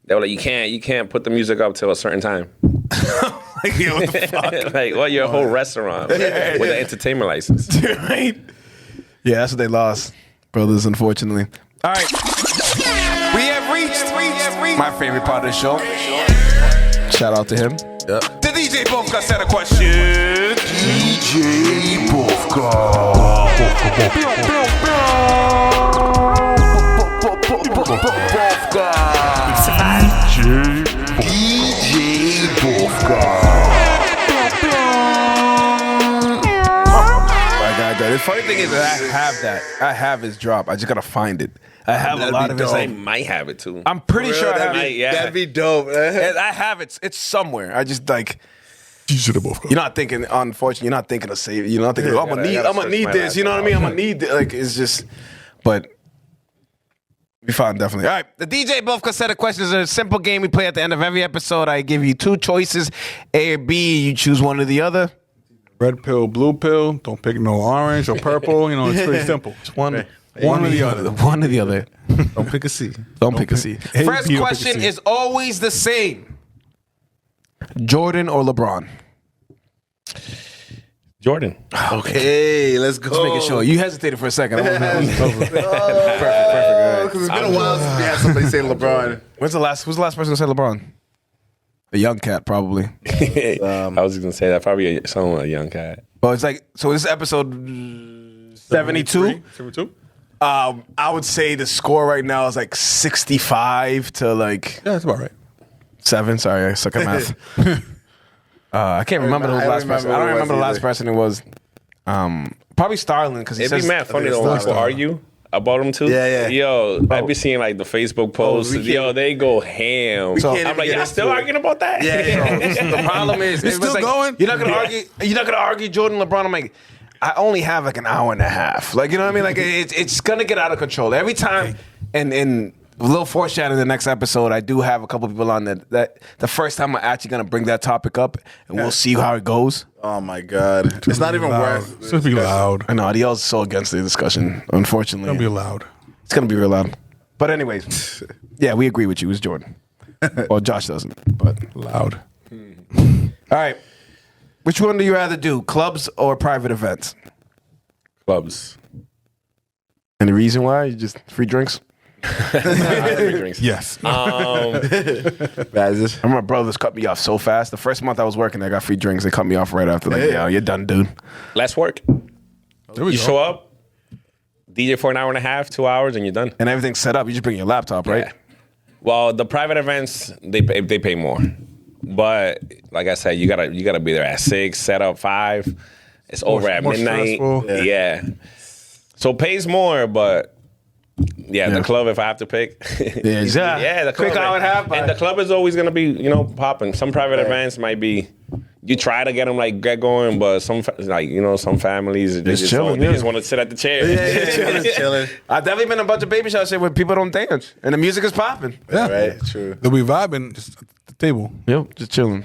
they were like, you can't put the music up till a certain time. Like, yo, what the fuck? Like, what, your whole restaurant with an entertainment license. Right? Yeah, that's what they lost, brothers, unfortunately. All right. We have reached my favorite part of the show. Shout out to him. Yep. The DJ Bofka said a question. DJ Bofka. DJ Bofka. The funny thing is that I have that. I have his drop. I just gotta find it. I have a lot of his. I might have it too. I'm pretty sure I have it. That'd be dope. I have it. It's somewhere. I just like. You're not thinking. Unfortunately, you're not thinking of save. You're not thinking. I'm gonna need this. You know what I mean? I'm gonna need this. Like it's just. But we found definitely. All right. The DJ Bofka set of questions is a simple game we play at the end of every episode. I give you two choices, A or B. You choose one or the other. Red pill, blue pill. Don't pick no orange or purple. It's pretty simple. It's one or the other. One or the other. Don't pick a C. Don't pick a C. First question is always the same. Jordan or LeBron? Jordan. Okay, let's go. Just making sure. You hesitated for a second. Perfect. Because it's been a while since we had somebody say LeBron. Who's the last person to say LeBron? A young cat, probably. I was just gonna say that probably a young cat. But it's like, so this is episode 72. 72. I would say the score right now is like 65 to like. Yeah, that's about right. 7. Sorry, I suck at math. I can't remember the last person. I don't remember the last person it was. Probably Starlin, because he It'd says. be mad funny though when people argue about him too. Yeah. Yo, I be seeing like the Facebook posts. Yo, they go ham. So I'm like, y'all still arguing about that? Yeah. The problem is, it's still going. You're not gonna argue. You're not gonna argue Jordan LeBron. I'm like, I only have like an hour and a half. Like, you know what I mean? Like, it's gonna get out of control every time. And a little foreshadowing the next episode, I do have a couple people on that the first time I'm actually gonna bring that topic up, and we'll see how it goes. Oh my God, it's not even worth. It's gonna be loud. I know Adiel's so against the discussion. Unfortunately, It's gonna be loud. It's gonna be real loud. But anyways, yeah, we agree with you. It's Jordan. Well, Josh doesn't, but Loud. All right. Which one do you rather do, clubs or private events? Clubs. Any reason why? You just free drinks? Free drinks. Yes. I remember my brothers cut me off so fast. The first month I was working, I got free drinks. They cut me off right after. Like, yeah, you're done, dude. Less work. There we You go. show up, DJ for an hour and a half, 2 hours, and you're done. And everything's set up. You just bring your laptop, right? Yeah. Well, the private events they pay more, but like I said, you gotta be there at 6, set up 5. It's over at more midnight. stressful. Yeah. So it pays more, but the club if I have to pick. Yeah, the club. quick hour and a half. And the club is always gonna be popping. Some private events might be. You try to get them get going, but some families they just want to sit at the chair. Chilling. I've definitely been in a bunch of baby showers where people don't dance and the music is popping. Yeah. Right. True. They'll be vibing just at the table. Yep, just chilling.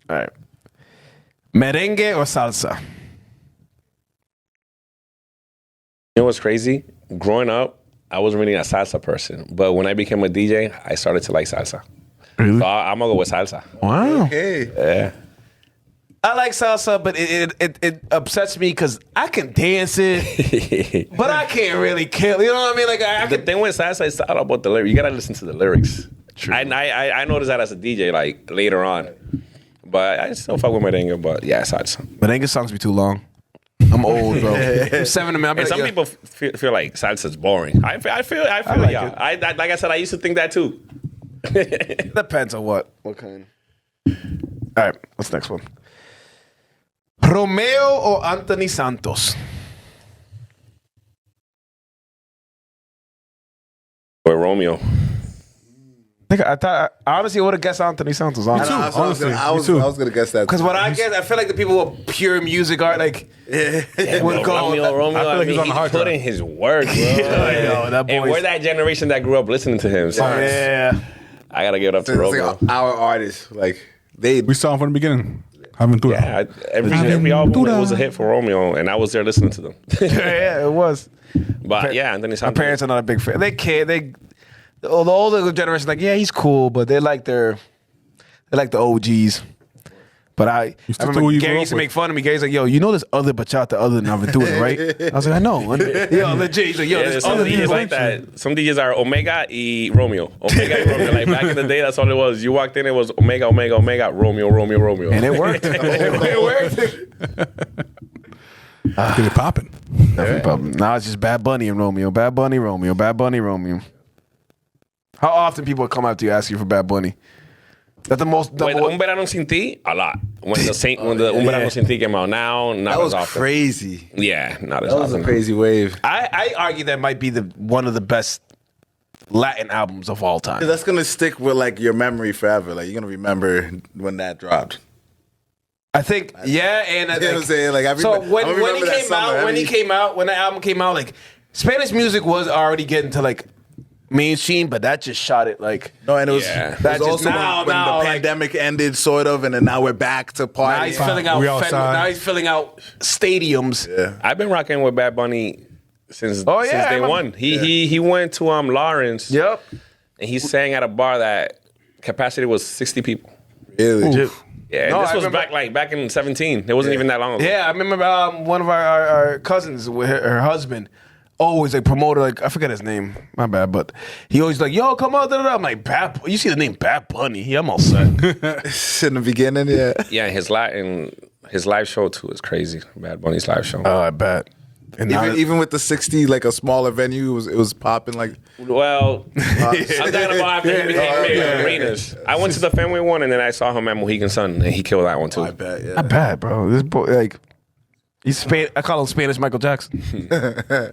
All right. Merengue or salsa? You know what's crazy? Growing up, I wasn't really a salsa person, but when I became a DJ, I started to like salsa. Really? So I'm gonna go with salsa. Wow. Hey. Yeah. I like salsa, but it upsets me because I can dance it, but I can't really kill. You know what I mean? Like The thing with salsa is all about the lyrics. You gotta listen to the lyrics. True. I noticed that as a DJ, like later on, but I still fuck with merengue. But yeah, salsa. Merengue songs be too long. I'm old, bro. I'm 7 to me. And some people feel like salsa's boring. I feel like yeah. it. Like I said, I used to think that too. Depends on what kind. All right, what's the next one? Romeo or Anthony Santos? Or Romeo. I thought I honestly would have guessed Anthony Santos. Honestly. I was gonna guess that. Because what I guess, I feel like the people with pure music art, like, would go. Romeo, I feel like he's on he the hard put drive. in his work, bro. that And boy's- we're that generation that grew up listening to him. So Yeah. I gotta give it up to It's Romeo. like our artists, like they. We saw him from the beginning. Aventura. Yeah, every album it was a hit for Romeo, and I was there listening to them. Yeah, it was. But yeah, Anthony My Santos. parents are not a big fan. They care. The older generation, like, yeah, he's cool, but they like the OGs. But I stick to who remember you Gary grew used to up make fun of me. Gary's like, yo, you know there's other bachata other than Aventura, right? I was like, I know. Yo, legit. He's like, yo, Yeah, there's some other DJs like that. Some DJs are Omega y Romeo. Omega y Romeo. Like back in the day, that's all it was. You walked in, it was Omega, Omega, Omega, Romeo, Romeo, Romeo. And it worked. It worked. Get it popping. Now it's just Bad Bunny and Romeo. Bad Bunny, Romeo. Bad Bunny, Romeo. How often people come up to you ask you for Bad Bunny? That's the most. With Un Verano Sin Ti, a lot. When the Un Verano Sin Ti came out, not That was as often. crazy. Yeah, not as That was often. a crazy wave. I argue that might be one of the best Latin albums of all time. That's gonna stick with like your memory forever. Like you're gonna remember when that dropped. I think, yeah, and You know what I'm saying? Like, I so remember- when I he remember that came summer. out, when the album came out, like Spanish music was already getting to like mainstream, but that just shot it like. No, and it was, Yeah. it was That just- also now- when now, the like- pandemic ended, sort of, and then now we're back to Now party. he's filling out. We outside. Now he's filling out stadiums. Yeah. I've been rocking with Bad Bunny since Oh, yeah, since I day remember. one. He went to Lawrence. Yep. And he sang at a bar that capacity was 60 people. Really? Yeah, No, this I was remember- back in 17. It wasn't even that long ago. Yeah, I remember one of our cousins with her husband. Always like promoter, like I forget his name, my bad, but he always like, yo, come on, da, da, da. I'm like, you see the name Bad Bunny? Yeah, I'm all set. In the beginning, yeah. Yeah, his live show too is crazy. Bad Bunny's live show. I bet. And now, Even with the 60, like a smaller venue, it was popping. Like Well, I'm talking about after he became big arenas. I went to the Fenway one, and then I saw him at Mohegan Sun, and he killed that one too. I bet, yeah. not bad, bro. This boy, like, I call him Spanish Michael Jackson.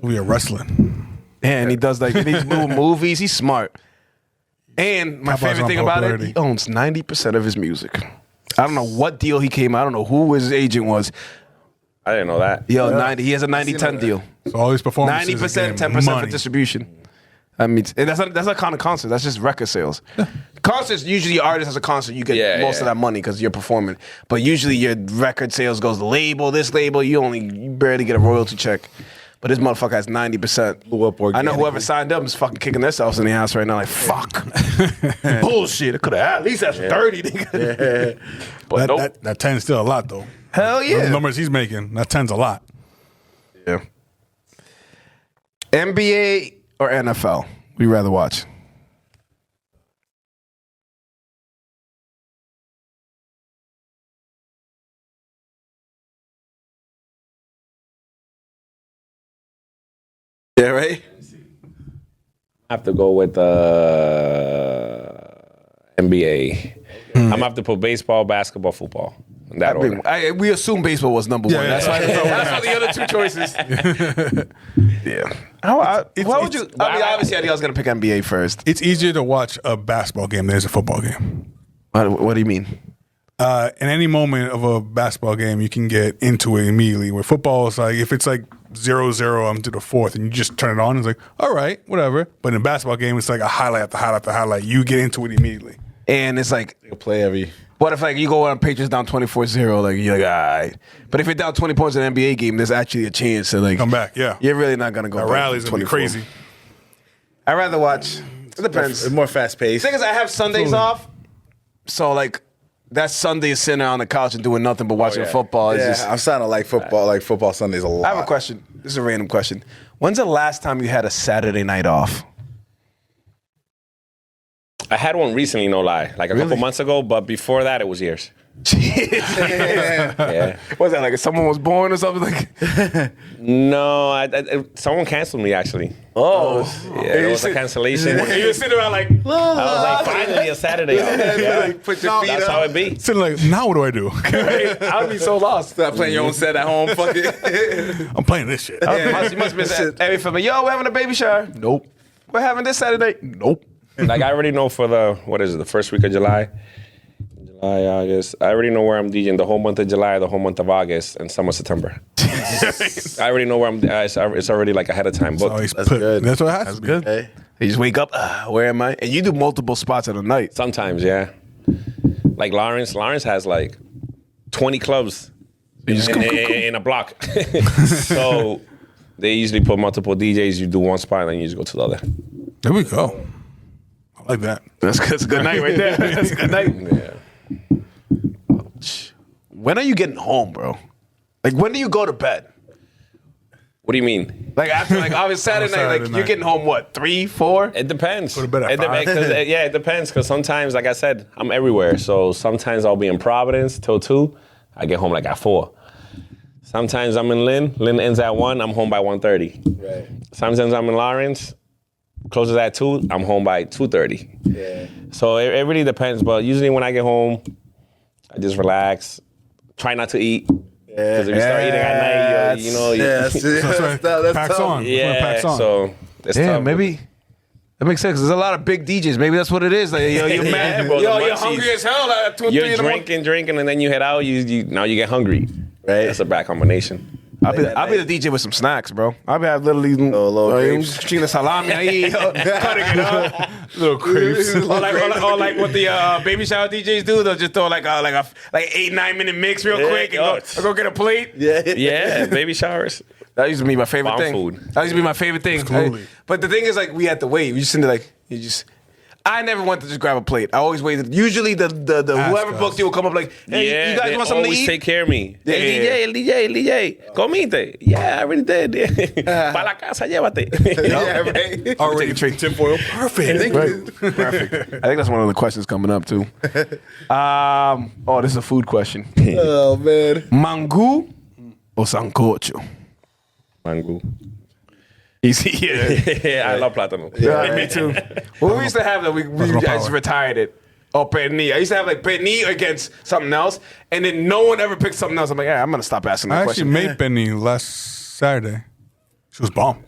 We are wrestling. And he does like these little movies. He's smart. And my Capitalize favorite on thing about it, popularity. he owns 90% of his music. I don't know what deal he came. I don't know who his agent was. I didn't know that. Yo, 90. He has a 90-10 deal. So all these performances. 90%, again, 10% for money. distribution. I mean, and that's not kind of concert. That's just record sales. Concerts, usually your artist has a concert, you get most of that money because you're performing. But usually your record sales goes to label, this label, you barely get a royalty check. But this motherfucker has 90%. Blew up I know organically. whoever signed up is fucking kicking themselves in the ass right now. Like, fuck. Bullshit. It could have at least had 30, nigga. But nope. That 10 is still a lot, though. Hell yeah. The numbers he's making, that 10's a lot. Yeah. NBA or NFL? do you rather watch? Yeah, right? I have to go with NBA. I'm gonna have to put baseball, basketball, football. In that order. We assume baseball was number one. Yeah. That's why the other two choices. Yeah. Why would you? I mean, obviously, I think I was going to pick NBA first. It's easier to watch a basketball game than it is a football game. What do you mean? In any moment of a basketball game, you can get into it immediately. Where football is like, if it's like 0-0 to the fourth, and you just turn it on, it's like, all right, whatever. But in a basketball game, it's like a highlight after highlight after highlight. You get into it immediately. And it's like, You play every. what if like you go on Patriots down 24-0, like you're like, all right. But if you're down 20 points in an NBA game, there's actually a chance to like Come back, yeah. You're really not gonna go. The back rally's to going to be 24. crazy. I'd rather watch. It depends. It's more fast paced. Thing is, I have Sundays off, so like that Sunday is sitting on the couch and doing nothing but watching football. It's Yeah, just, I'm starting to like football Sundays a lot. I have a question. This is a random question. When's the last time you had a Saturday night off? I had one recently, no lie, like a couple months ago. But before that, it was years. Yeah. What was that, like if someone was born or something? Like, No, someone canceled me actually. oh, Yeah, it was a cancellation. You were sitting around like, I was like, finally a Saturday off. Yeah. Put your feet That's up. how it be. Sitting like, now what do I do? I would be so lost. Stop playing your own set at home. Fuck it. I'm playing this shit. You must have been saying, hey, for me, yo, we're having a baby shower. Nope. We're having this Saturday. Nope. Like I already know for the first week of July, August. I already know where I'm DJing the whole month of July, the whole month of August, and some of September. I already know where I'm. It's already like ahead of time booked. That's good. That's what it has to be. Good. Hey. You just wake up, where am I? And you do multiple spots at a night. Sometimes, yeah. Like Lawrence has like 20 clubs in a block. So they usually put multiple DJs. You do one spot, and then you just go to the other. There we go. I like that. That's a good night right there. That's a good night. Yeah. When are you getting home, bro? Like, when do you go to bed? What do you mean? Like, after, like, obviously Saturday night, like, you're getting home, what, 3, 4? It depends. Go to bed at 5. It depends. Because sometimes, like I said, I'm everywhere. So sometimes I'll be in Providence till 2. I get home like at 4. Sometimes I'm in Lynn. Lynn ends at 1. I'm home by 1:30. Right. Sometimes I'm in Lawrence. Closes at 2. I'm home by 2:30. Yeah. So it really depends. But usually when I get home, I just relax. Try not to eat. Because if you start eating at night, you know. That's Packs tough. on. Yeah, Packs on. so it's Yeah, tough. maybe. That makes sense. There's a lot of big DJs. Maybe that's what it is. Like, yo, you're mad. bro, Yo, the you're munchies. hungry as hell at 2 or 3 You're in the morning. drinking, and then you head out. Now you get hungry. Right. That's a bad combination. I'll be the DJ with some snacks, bro. I'll be literally little grapes. chewing the salami, ahí, cutting it up. Little crepes. or like what the baby shower DJs do. They'll just throw like 8-9 minute mix real quick and go get a plate. Yeah, baby showers. That used to be my favorite Bomb thing. food. That used to be my favorite thing. Absolutely. But the thing is, like, we had to wait. We just sitting there, like, I never went to just grab a plate. I always waited. Usually the whoever booked you will come up like, hey, you guys they want something to always eat? take care of me. Yeah. El DJ. Comiste? Yeah, I already did. Pa la casa, llévate. Yeah, right. Already tinfoil. Perfect. Perfect. I think that's one of the questions coming up too. This is a food question. Oh man. Mango or sancocho? Mango. Easy, yeah. I love plátano. Yeah, me too. Well, we used to have that. We Plátano just power. retired it. Or pernil. I used to have like pernil against something else, and then no one ever picked something else. I'm like, yeah, I'm gonna stop asking that I actually question. made Benny last Saturday. She was bomb.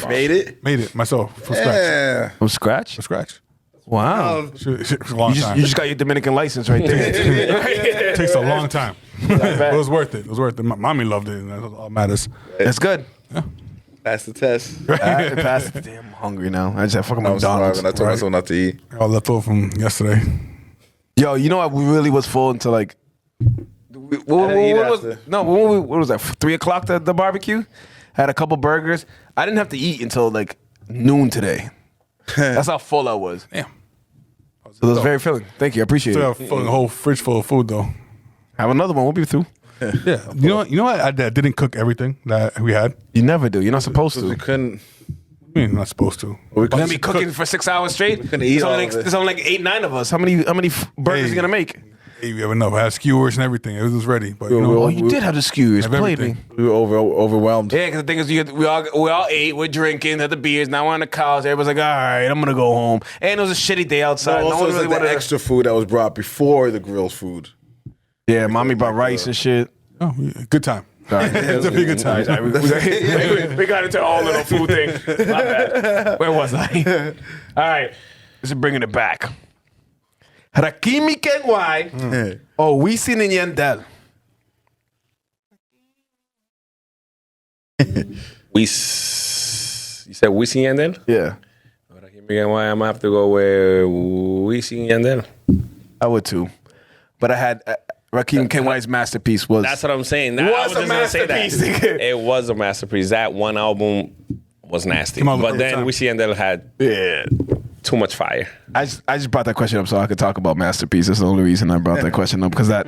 Made it. Made it myself from scratch. Yeah. From scratch? From scratch. Wow. It was a long time. You just got your Dominican license right there. It takes a long time. But it was worth it. It was worth it. My mommy loved it, and that's all that matters. That's good. That's the test. I passed it. Damn, I'm hungry now. I just had fucking I was McDonald's. starving. I told myself not to eat. All left over from yesterday. Yo, you know what? We really was full until like. What was that? 3 o'clock the barbecue. Had a couple burgers. I didn't have to eat until like noon today. That's how full I was. Damn. So it was very filling. Thank you. I appreciate Still it. have a whole fridge full of food though. Have another one. We'll be through. Yeah. You know what? I didn't cook everything that we had. You never do. You're not supposed We to. couldn't. You're not supposed to. We're gonna be cooking for 6 hours straight. There's only like 8, 9 of us. How many burgers are you gonna make? Hey, we have enough. I had skewers and everything. It was ready. But you did have the skewers. Played me. We were overwhelmed. Yeah, because the thing is, we all ate. We're drinking, had the beers. Now we're on the couch. Everybody's like, all right, I'm gonna go home. And it was a shitty day outside. Also, it was like the extra food that was brought before the grilled food. Yeah, mommy brought rice and shit. Oh, yeah, good time. It's a good time. We got into all little food thing. My bad. Where was I? All right. This is bringing it back. Rakimi Kenway or Wisin and Yandel? You said Wisin Yandel? Yeah. Why I'm gonna have to go with Wisin Yandel. I would too. But I had Rakim Kenway's masterpiece was. That's what I'm saying. Was a masterpiece. It was a masterpiece. That one album was nasty. But then Wisin Yandel had too much fire. I just brought that question up so I could talk about masterpiece. That's the only reason I brought that question up because I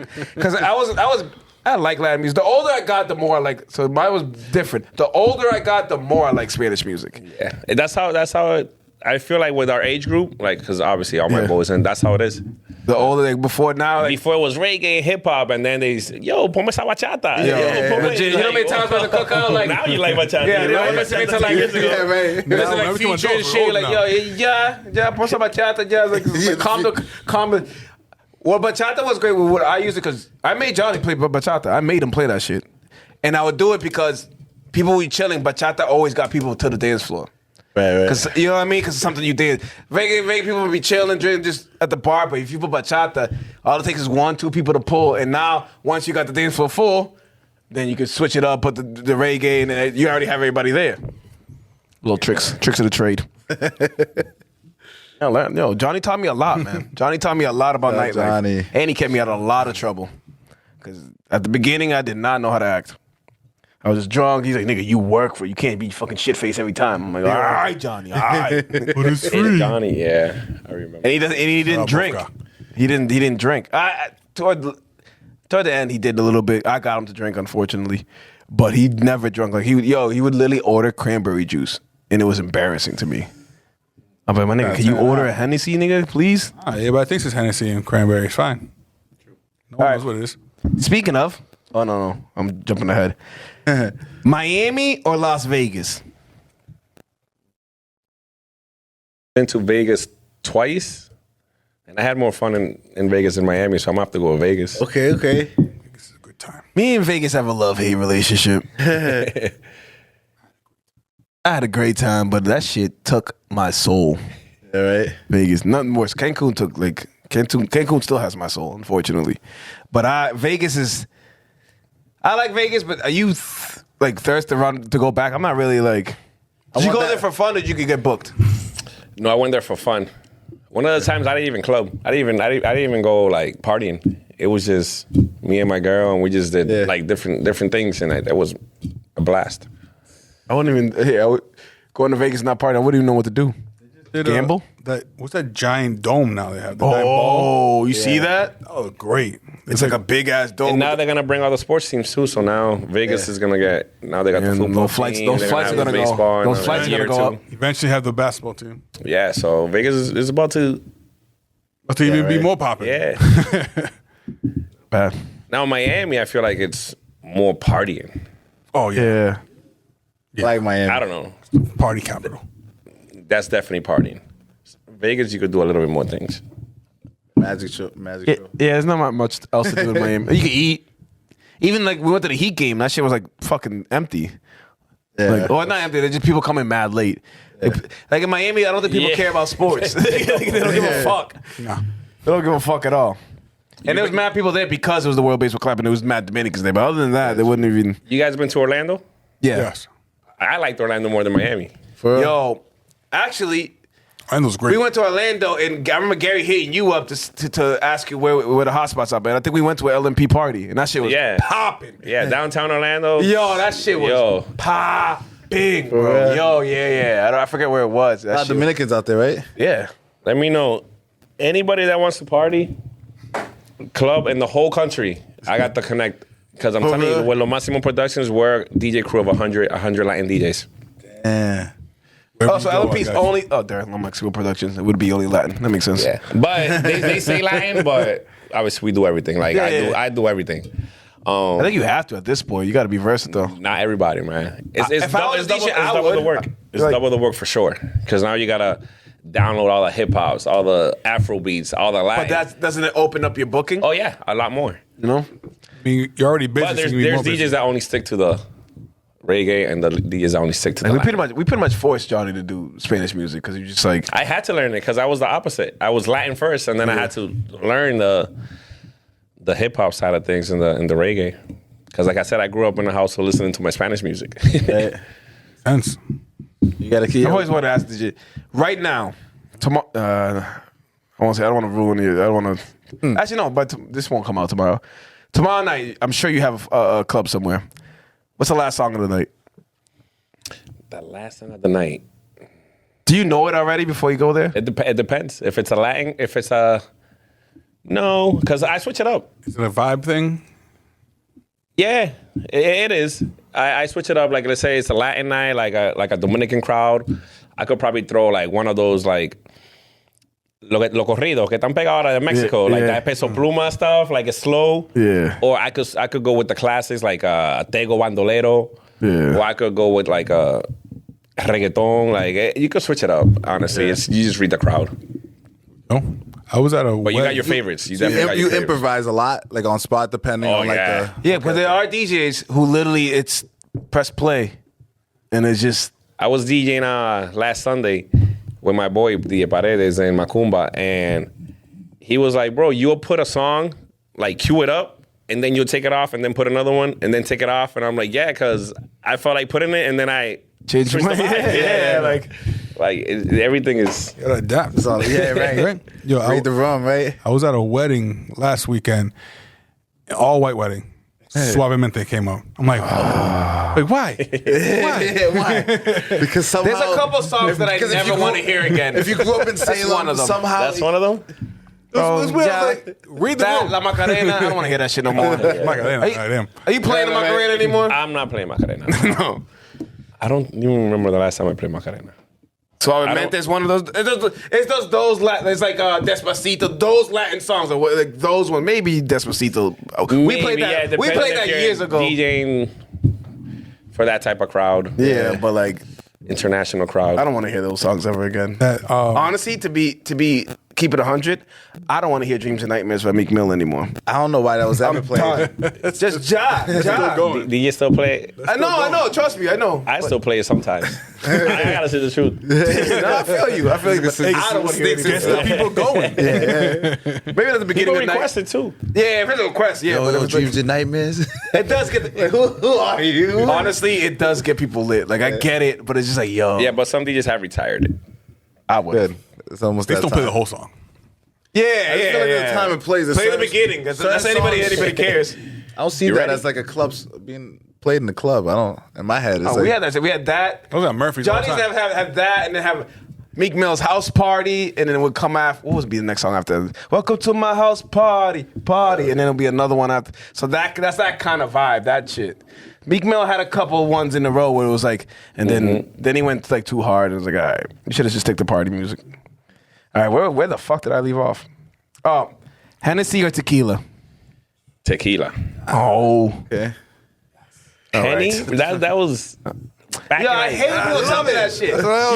like Latin music. The older I got, the more I like. So mine was different. The older I got, the more I like Spanish music. Yeah, and that's how I feel like with our age group, like because obviously all my boys, and that's how it is. The older, like before now, before it was reggae and hip hop, and then they yo, ponme esa bachata. You know how many times by the cookout, like now you like bachata. Yeah, you know, you listen to like years ago. Yeah, right. You listen like Future and shit. Like yo, pon esa bachata, like calm the. Well, bachata was great with what I used it because I made Johnny play bachata. I made him play that shit, and I would do it because people were chilling. Bachata always got people to the dance floor. Right. Cause you know what I mean? Because it's something you did. Reggae people would be chilling, drinking just at the bar. But if you put bachata, all it takes is 1, 2 people to pull. And now, once you got the dance floor full, then you can switch it up, put the reggae, and you already have everybody there. Little tricks of the trade. Yo, Johnny taught me a lot, man. Johnny taught me a lot about nightlife, Johnny. and he kept me out of a lot of trouble. Because at the beginning, I did not know how to act. I was just drunk. He's like, nigga, you work for it. You can't be fucking shit-faced every time. I'm like, all right, Johnny, all right. But it's free. Johnny, yeah, I remember. And he didn't drink. He didn't drink. Toward the end, he did a little bit. I got him to drink, unfortunately. But he never drunk. Like he would literally order cranberry juice. And it was embarrassing to me. I'm like, my nigga, can you order a Hennessy, nigga, please? Yeah, but I think it's Hennessy and cranberry. It's fine. No one knows what it is. Speaking of, no, I'm jumping ahead. Miami or Las Vegas? Been to Vegas twice, and I had more fun in Vegas than Miami, so I'm gonna have to go to Vegas. Okay. Vegas is a good time. Me and Vegas have a love-hate relationship. I had a great time, but that shit took my soul. All right. Vegas, nothing worse. Cancun still has my soul, unfortunately. But Vegas is. I like Vegas, but are you thirsty to go back? I'm not really like. Did you go there for fun, or did you get booked? No, I went there for fun. One of the times I didn't even club. I didn't even go like partying. It was just me and my girl, and we just did like different things, and that was a blast. I wouldn't even. Hey, going to Vegas and not partying. I wouldn't even know what to do. Gamble? What's that giant dome now they have? The see that? Oh, great. It's like a big ass dome. And now they're gonna bring all the sports teams too. So now Vegas is gonna get. Now they got the football team. Those flights are gonna go. Those flights are gonna go up. Eventually have the basketball team. Yeah. So Vegas is about to. Even be more popular. Yeah. Bad. Now Miami, I feel like it's more partying. Oh yeah. Like Miami. I don't know. Party capital. That's definitely partying. Vegas, you could do a little bit more things. Magic show. Yeah, there's not much else to do in Miami. You can eat. Even like we went to the Heat game, that shit was like fucking empty. Yeah. Not empty. They're just people coming mad late. Yeah. Like in Miami, I don't think people care about sports. They don't give a fuck. No. They don't give a fuck at all. And there was mad people there because it was the World Baseball Clap and it was mad Dominicans there. But other than that, they wouldn't even. You guys been to Orlando? Yeah. Yes. I liked Orlando more than Miami. Yo, actually, Orlando's great. we went to Orlando, and I remember Gary hitting you up to ask you where the hotspots are. And I think we went to an LMP party, and that shit was popping. Yeah, downtown Orlando. Yo, that shit was popping, bro. Yo, yeah. I forget where it was. A lot of Dominicans out there, right? Yeah. Let me know. Anybody that wants to party, club in the whole country, I got to connect. Because I'm telling you, with Lo Máximo Productions, we're DJ crew of 100 Latin DJs. Yeah. Oh, so LMP's only. Oh, they're Mexico Productions. It would be only Latin. That makes sense. Yeah, but they say Latin, but obviously we do everything. Like I do everything. I think you have to at this point. You got to be versatile. Not everybody, man. It's If I was double DJ, the work. It's double the work for sure. Because now you gotta download all the hip hops, all the Afro beats, all the Latin. But doesn't it open up your booking? Oh yeah, a lot more. You know, I mean, you're already busy. But so there's you can be more DJs busy. that only stick to the reggae, and the DJs that only stick to the we Latin. pretty much forced Johnny to do Spanish music because you just like. I had to learn it because I was the opposite. I was Latin first, and then I had to learn the hip hop side of things and the reggae. Because like I said, I grew up in a house listening to my Spanish music. Sense. You gotta keep. I always want to ask DJ. Right now, tomorrow. I want to say I don't want to ruin it. I don't want to. Actually, no. But this won't come out tomorrow. Tomorrow night, I'm sure you have a club somewhere. What's the last song of the night? The last song of the night. Do you know it already before you go there? It depends. If it's a Latin, if it's a no, because I switch it up. Is it a vibe thing? Yeah, it is. I switch it up. Like let's say it's a Latin night, like a Dominican crowd. I could probably throw like one of those like lo corridos que están pegados ahora de Mexico, like that peso pluma stuff, like it's slow. Yeah. Or I could go with the classics like a Tego Bandolero. Yeah. Or I could go with like a reggaeton. Like you could switch it up. Honestly, you just read the crowd. No. I was at a. But you got your favorites. You definitely got your favorites. improvise a lot, like on spot, depending on like the. Yeah, but there are DJs who literally it's press play, and it's just. I was DJing last Sunday with my boy DJ Paredes in Macumba, and he was like, "Bro, you'll put a song, like cue it up, and then you'll take it off, and then put another one, and then take it off." And I'm like, "Yeah," because I felt like putting it, and then I Change switched the my- vibe. yeah, like everything is. You gotta adapt. So, yeah, right. Yo, Read the room, right? I was at a wedding last weekend, an all white wedding. Suavemente came up. I'm like, why? Why? Why? Because somehow There's a couple songs that I because if never you want to grew- hear again. If you grew up in Salem, one of them. somehow That's one of them. Read the room. La Macarena. I don't want to hear that shit no more. Macarena, damn. Are you playing the Macarena anymore? I'm not playing Macarena. No. I don't even remember the last time I played Macarena. Suavemente is one of those. It's just those Latin. It's like Despacito. Those Latin songs are like those ones. Maybe Despacito. We played that. Yeah, We depending played if that you're years ago. DJing for that type of crowd. Yeah, but like International crowd. I don't want to hear those songs ever again. That, Honestly, to be keep it 100, I don't want to hear Dreams and Nightmares by Meek Mill anymore. I don't know why that was ever played. It's just Ja. Do you still play it? I know. Trust me, I know. I still play it sometimes. I gotta say the truth. No, I feel you. But I don't want to hear it. gets the people going. Maybe at the beginning People of the night. request it too. Yeah, if it's a request, yeah. but if it's Dreams and nightmares. it does get. Who are you? Honestly, it does get people lit. Like I get it, but it's just like yo. Yeah, but some DJs have retired it. I would. Good. It's almost They that still time. play the whole song. Yeah, I feel like the time it plays. Play the beginning. That's anybody cares. I don't see You that ready? as like a club being played in the club. I don't. In my head, it's Oh, like we had that. We had that. Those are Murphy's all the Johnny's time. have that, and then have Meek Mill's house party, and then it would come after. What would be the next song after? Welcome to my house party, and then it'll be another one after. So that's that kind of vibe. That shit. Meek Mill had a couple ones in a row where it was like, and then he went like too hard. And it was like, all right, you should have just stick to party music. All right, where the fuck did I leave off? Oh, Hennessy or tequila? Tequila. Oh, okay. Henny? That was. Back yeah, in I like- hate when people tell me that shit.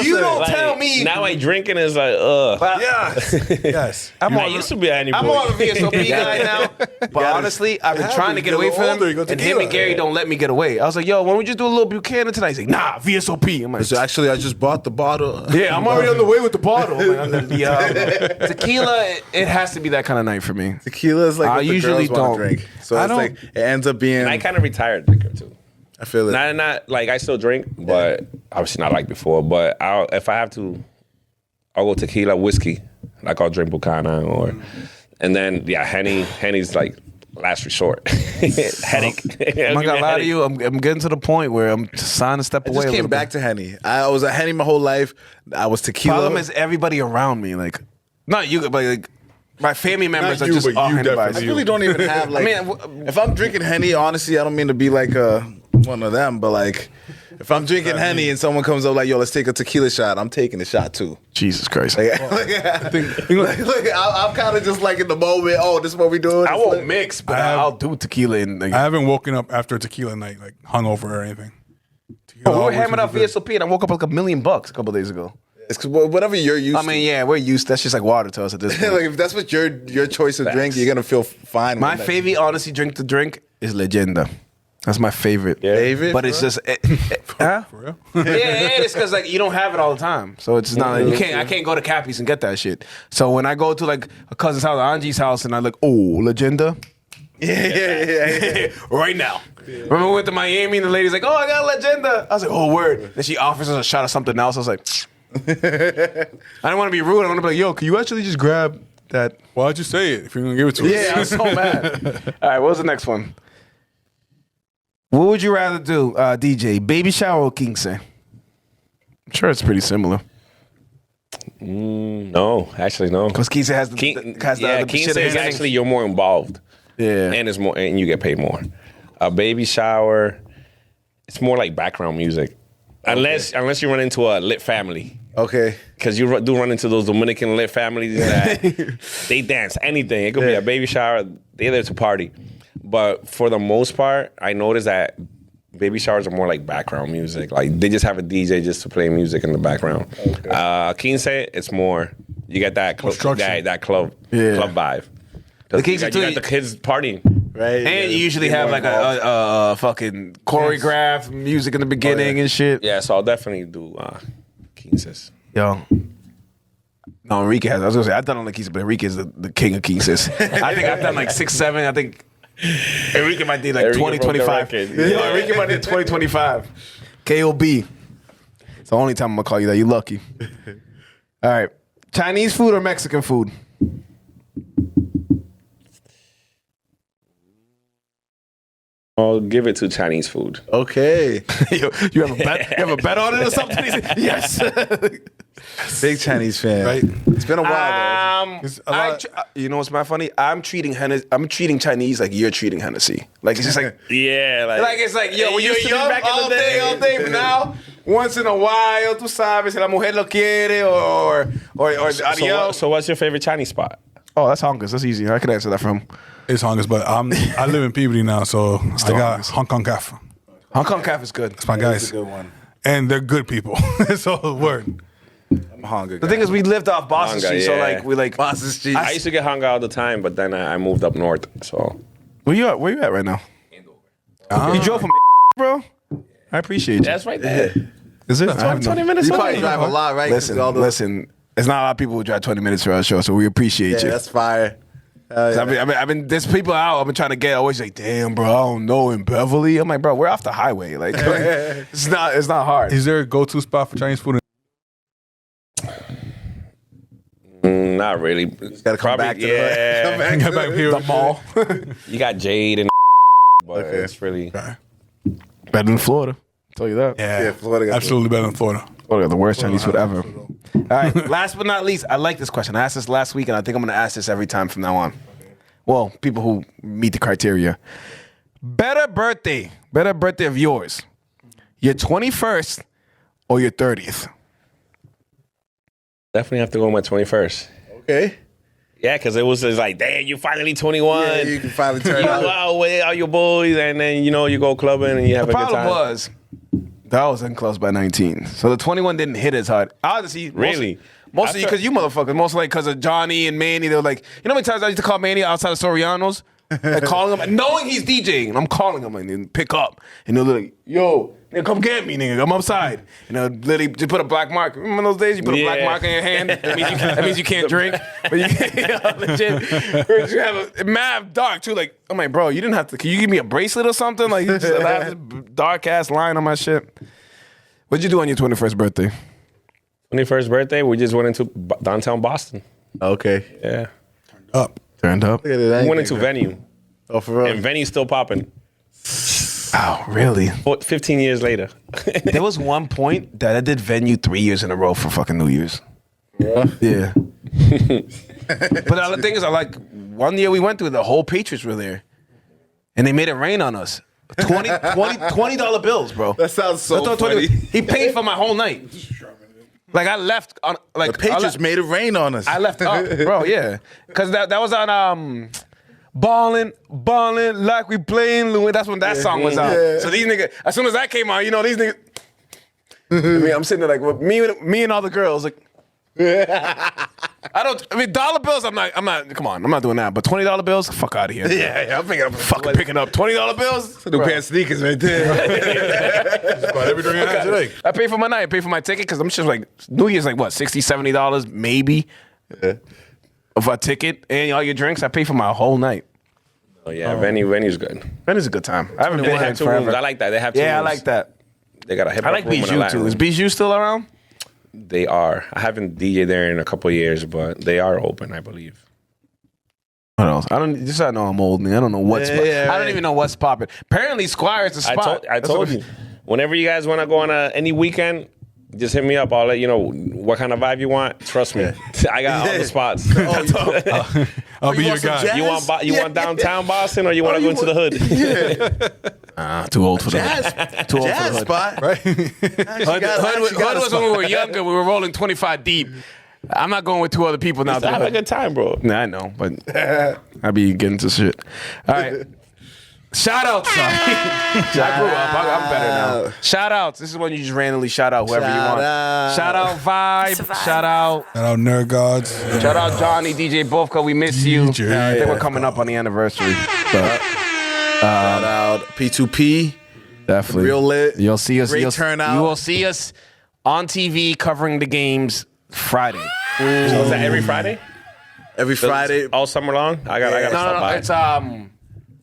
You don't like, tell me. Now like drinking is like, ugh. Yes. I used to be a Henny boy. I'm more of a VSOP guy now. But honestly, I've been trying to get away from older, you him. go And him tequila. and Gary don't let me get away. I was like, yo, why don't we just do a little Buchanan tonight? He's like, nah, VSOP. I'm like, So actually, I just bought the bottle. yeah, I'm already on the way with the bottle. I'm like, I'm gonna be, tequila, it has to be that kind of night for me. Tequila is like I what the usually girls want don't. to drink. So I it's don't- like it ends up being. And I kind of retired liquor too. I feel it. Not like I still drink, but obviously not like before. But if I have to, I'll go tequila, whiskey. Like I'll drink Buchanan and then Henny's like last resort. Headache. I'm not gonna lie to you. I'm getting to the point where I'm trying to step I away. just a came little back bit. to Henny. I was a Henny my whole life. I was tequila. Problem is everybody around me, like, not you, but like my family members Not are you, just but all you Henny definitely. guys. I really don't even have like. I mean, if I'm drinking Henny, honestly, I don't mean to be like one of them, but like, If I'm drinking Henny and someone comes up like, yo, let's take a tequila shot, I'm taking the shot too. Jesus Christ. Like, I'm kind of just like in the moment. Oh, this is what we doing. I won't mix, but I'll do tequila. And I haven't woken up after a tequila night, like hungover or anything. We were hammering up VSOP, and I woke up like $1 million a couple days ago. It's 'cause whatever you're used to. I mean, yeah, we're used. That's just like water to us at this point. Like if that's what your choice of drink, you're gonna feel fine. My with that. favorite, honestly, drink to drink is Leyenda. That's my favorite. Favorite, but it's just, huh? For real? Yeah, it's because like you don't have it all the time, so it's not. Like, I can't go to Cappy's and get that shit. So when I go to like a cousin's house, Angie's house, and I like, oh, Leyenda. Yeah. Right now. Remember we went to Miami and the lady's like, oh, I got a Leyenda. I was like, oh, word. Then she offers us a shot of something else. I was like, I didn't want to be rude. I want to be like, yo, can you actually just grab that? Why'd you say it if you're gonna give it to us? Yeah, I was so mad. All right, what was the next one? What would you rather do, DJ? Baby shower or king say? I'm sure it's pretty similar. No, actually, no. Because king say has the King shit say is in it. actually you're more involved. Yeah. And it's more, and you get paid more. A baby shower, it's more like background music, unless you run into a lit family. Okay. Because you do run into those Dominican lit families that they dance anything. It could be a baby shower. They're there to party. But for the most part, I noticed that baby showers are more like background music. Like they just have a DJ just to play music in the background. Okay. Quince, it's more you get that club vibe. The you got the kids partying, right? And you usually have like a fucking choreographed music in the beginning and shit. Yeah, so I'll definitely do quinces. Yo. No, Enrique has. I was gonna say I've done on the quinces, but Enrique is the king of quinces. I think I've done like 6, 7. I think Enrique might do like 20, 25. Yo, Enrique might do 20, 25. KOB. It's the only time I'm gonna call you that. You lucky. All right. Chinese food or Mexican food? I'll give it to Chinese food. Okay. you have a bet? You have a bet on it or something? Yes. Big Chinese fan. Right. It's been a while though. You know what's my funny? I'm treating Chinese like you're treating Hennessy. Like it's just like like it's like yo, when you used to be back in the day, all day, but now once in a while, tú sabes, si la mujer lo quiere or adios. So what's your favorite Chinese spot? Oh, that's Honkus. That's easy. I can answer that for him. It's Honkus, but I live in Peabody now, so I got Hong Kong Cafe. Hong Kong Cafe is good. That's my guys. That's a good one. And they're good people. So word. I'm a hunger guy. The thing is, we lived off Boston Hunger, Street, so yeah. like we like Boston Street. I used to get hung out all the time, but then I moved up north. So Where you at right now? You drove from bro? I appreciate you. that's right there. Is it? 20 minutes You away. probably drive a lot, right? 'Cause all the- Listen. There's not a lot of people who drive 20 minutes for our show, so we appreciate Yeah, you. that's fire. I've been. There's people out. I've been trying to get. Always like, damn, bro. I don't know in Beverly. I'm like, bro, we're off the highway. Like, it's not hard. Is there a go-to spot for Chinese food? Not really. Gotta come back to yeah. come back Get to back here. The mall. You got Jade and but it's really Better than Florida. I'll tell you that. Yeah, Florida got Absolutely better than Florida. Florida got the worst Chinese food ever. All right. Last but not least, I like this question. I asked this last week, and I think I'm going to ask this every time from now on. Well, people who meet the criteria. Better birthday of yours, your 21st or your 30th? definitely have to go on my 21st. Okay. Yeah, because it was just like, damn, you finally 21. Yeah, you can finally turn You out. go out with all your boys, and then, you know, you go clubbing and you have The a good problem time. was that I was in close by 19. So the 21 didn't hit as hard. Obviously, Really? Mostly because you motherfuckers, mostly like because of Johnny and Manny. They were like, you know how many times I used to call Manny outside of Soriano's? Like calling him, knowing he's DJing. And I'm calling him and then pick up. And they're like, yo, nigga, come get me, nigga. I'm outside. And they'll literally just put a black mark. Remember those days? You put a black mark in your hand? That means you can't drink. But you legit. You have a mad dark, too. Like, I'm like, bro, you didn't have to. Can you give me a bracelet or something? Like, you just have this dark-ass line on my shit. What'd you do on your 21st birthday? 21st birthday, we just went into downtown Boston. Okay. Yeah. Turned up. Look at it. We went into Venue. Oh, for real? And Venue's still popping. Oh, really? 15 years later. There was one point that I did Venue 3 years in a row for fucking New Year's. Yeah. But the thing is, one year we went through, the whole Patriots were there. And they made it rain on us. $20 bills, bro. That sounds so That's what funny. He paid for my whole night. Like I left on like The Patriots made it rain on us. I left, bro. Yeah, because that was on ballin' like we playing Louis. That's when that song was out. Yeah. So these niggas, as soon as that came out, these niggas. I'm sitting there like with me and all the girls like. Dollar bills. I'm not. Come on, I'm not doing that. But $20 bills, fuck out of here. Yeah, I'm picking up $20 bills. New pair of sneakers right there. About every drink I had today. I pay for my night. I pay for my ticket because I'm just like New Year's like what $60, $70 maybe of a ticket and all your drinks. I pay for my whole night. Oh yeah, venue's good. Venue's a good time. I haven't been They here have two forever. rooms. I like that. They have two rooms. Yeah, I like that. They got a hip I hop like room and a Bijou Latin too. Is room. Bijou still around? They are. I haven't DJ there in a couple of years, but they are open, I believe. What else? I know I'm old, man. I don't know what's. Yeah, I don't even know what's popping. Apparently, Squire is the spot. I told you. Whenever you guys want to go on any weekend, just hit me up. I'll let you know what kind of vibe you want. Trust me, I got all the spots. I'll be your guy. You want downtown Boston or you want to go into the hood? Too old for the hood. Too old for the hood. Spot. Right? Hood was when we were younger. We were rolling 25 deep. I'm not going with two other people now. Just have a good time, bro. Nah, I know, but I be getting to shit. All right. Shout outs. I grew up. I'm better now. Shout outs. This is when you just randomly shout out whoever you want. Shout out Vibe. Shout out. Shout out Nerd Gods. Shout out Johnny, DJ Bofka. We miss you. DJ. I think we're coming up on the anniversary. But, Shout out P2P. definitely. Real lit. You'll see us. Great turnout. You will see us on TV covering the games Friday. So is that every Friday? Every Friday. All summer long? I gotta stop by. It's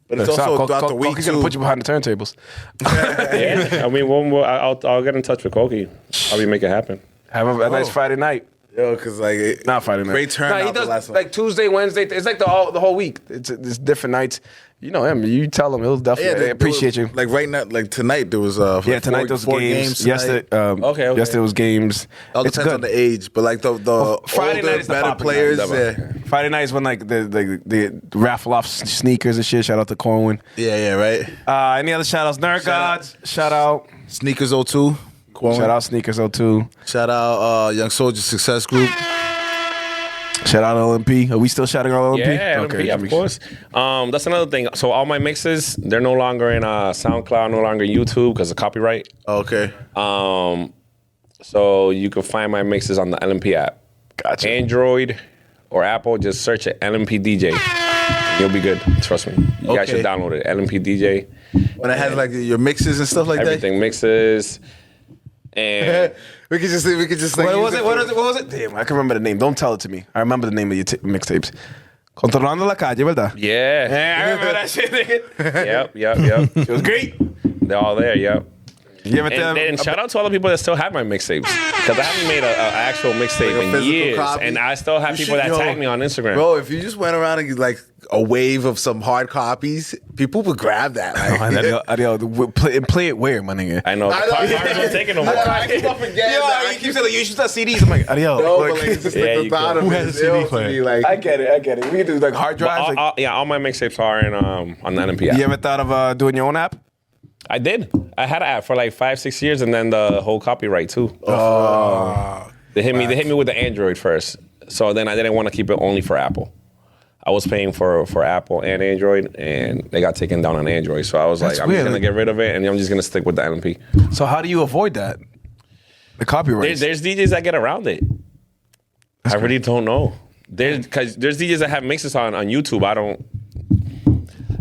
But it's also throughout the week He's gonna too. put you behind the turntables. Yeah. I mean, I'll get in touch with Koki. I'll make it happen. Have a nice Friday night. Yo, because like Not Friday night. great turnout. He the does last one. like Tuesday, Wednesday. It's like the whole week. It's different nights. You know him. You tell him. He'll definitely there appreciate was- you. Like right now, like tonight there was Yeah, tonight there was four games. tonight. Yesterday, Okay. yesterday was games. All It's depends good. on the age, but like the Friday older, night is the better popping players. night. Yeah. Friday night is when like the raffle off sneakers and shit. Shout out to Corwin. Yeah, right. Any other shout outs? Nerd Gods. Shout out. Sneakers 02. Shout out Sneakers 02. Shout out Young Soldier Success Group. Shout out LMP. Are we still shouting out LMP? Yeah, LMP, of course. That's another thing. So all my mixes, they're no longer in SoundCloud, no longer in YouTube because of copyright. Okay. So you can find my mixes on the LMP app. Gotcha. Android or Apple, just search it LMP DJ. You'll be good. Trust me. You guys Okay. should download it. LMP DJ. When it has like your mixes and stuff like Everything mixes. And that. We could just like What use was it? What was it? Damn, I can remember the name. Don't tell it to me. I remember the name of your mixtapes. Controlando la calle, ¿verdad? yeah. Yeah, I remember that shit, nigga. Yep. It was great. They're all there, yep. You ever And shout out to all the people that still have my mixtapes. Because I haven't made an actual mixtape Like a in physical years. copy? And I still have You people should- that yo, tag me on Instagram. Bro, if you just went around and like a wave of some hard copies, people would grab that. Like, play it where, my nigga? I know. The cars don't take it no more. I keep on forgetting that. you keep saying like, you should start CDs. I'm like, Ariel. No, like, but like, it's just Yeah, like the you thought could. of Who it has a is CD ill to player? me, like, I get it. We can do like hard drives. All my mixtapes are in on the LMP app. You ever thought of doing your own app? I did. I had an app for like 5-6 years, and then the whole copyright too. They hit me with the Android first. So then I didn't want to keep it only for Apple. I was paying for Apple and Android, and they got taken down on Android. So I was That's like, I'm weird. just gonna get rid of it, and I'm just gonna stick with the LMP. So how do you avoid that? The copyright. There's DJs that get around it. I really don't know. Because there's DJs that have mixes on YouTube. I don't.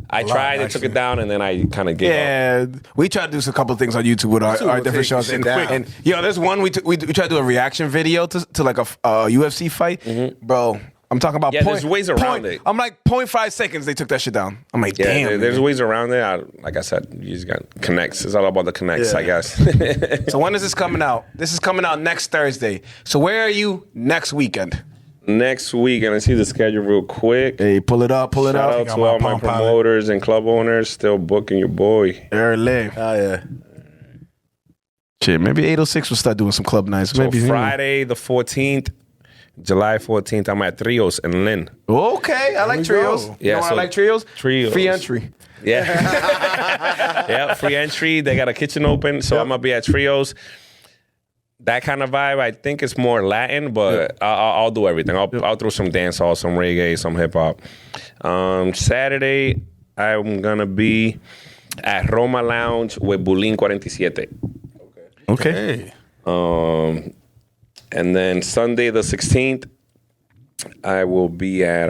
I tried, they took it down, and then I kind of gave up. Yeah, we tried to do a couple of things on YouTube with our will different take shows. shit And, down. and there's one we tried to do a reaction video to like a UFC fight, bro. I'm talking about Yeah, there's ways around it. I'm like 0.5 seconds. They took that shit down. I'm like, Yeah, damn. there's man. ways around it. Like I said, you just got connects. It's all about the connects, Yeah. I guess. So when is this coming out? This is coming out next Thursday. So where are you next weekend? Next week, and I see the schedule real quick. Hey, pull it up. Shout out Got to my all my Palm Pilot. promoters and club owners still booking your boy. Early. oh yeah. Shit, maybe 806 will start doing some club nights. So Maybe Friday the 14th, July 14th, I'm at Trios in Lynn. Okay, I like trios. go. You know why I so like trios? Trios. Free entry. Yeah. Yeah, free entry. They got a kitchen open, so I'm going to be at Trios. That kind of vibe, I think it's more Latin, but I'll do everything. I'll throw some dancehall, some reggae, some hip-hop. Saturday, I'm going to be at Roma Lounge with Bulín 47. Okay. And then Sunday the 16th, I will be at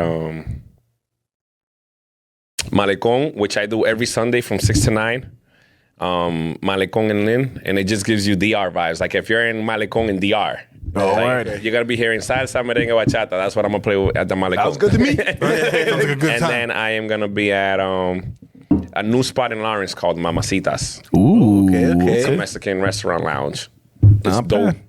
Malecón, which I do every Sunday from 6 to 9. Malecón and Lynn, and it just gives you DR vibes. Like if you're in Malecón in DR, you're gonna be hearing salsa, merengue, bachata. That's what I'm gonna play with at the Malecón. Sounds good to me. Sounds like a good And time. then I am gonna be at a new spot in Lawrence called Mamacitas. Ooh, It's a Mexican restaurant lounge. It's Not dope. bad.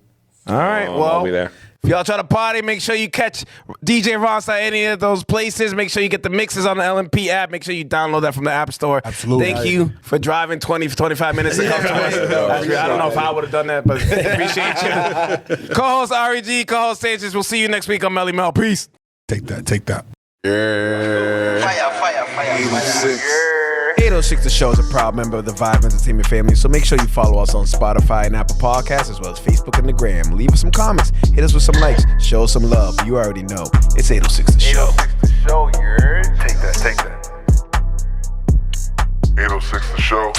All right, I'll well, be there. if y'all try to party, make sure you catch DJ Ronsta at any of those places. Make sure you get the mixes on the LMP app. Make sure you download that from the App Store. Absolutely. Thank you for driving 25 minutes to come to us. I don't know if I would have done that, but appreciate you. Co-host REG, co-host Sanchez. We'll see you next week on Melly Mel. Peace. Take that. Fire. 806 The Show is a proud member of the Vibe Entertainment family, so make sure you follow us on Spotify and Apple Podcasts, as well as Facebook and the Gram. Leave us some comments, hit us with some likes, show us some love. You already know. It's 806 The Show. 806 The Show, you're. Take that. 806 The Show.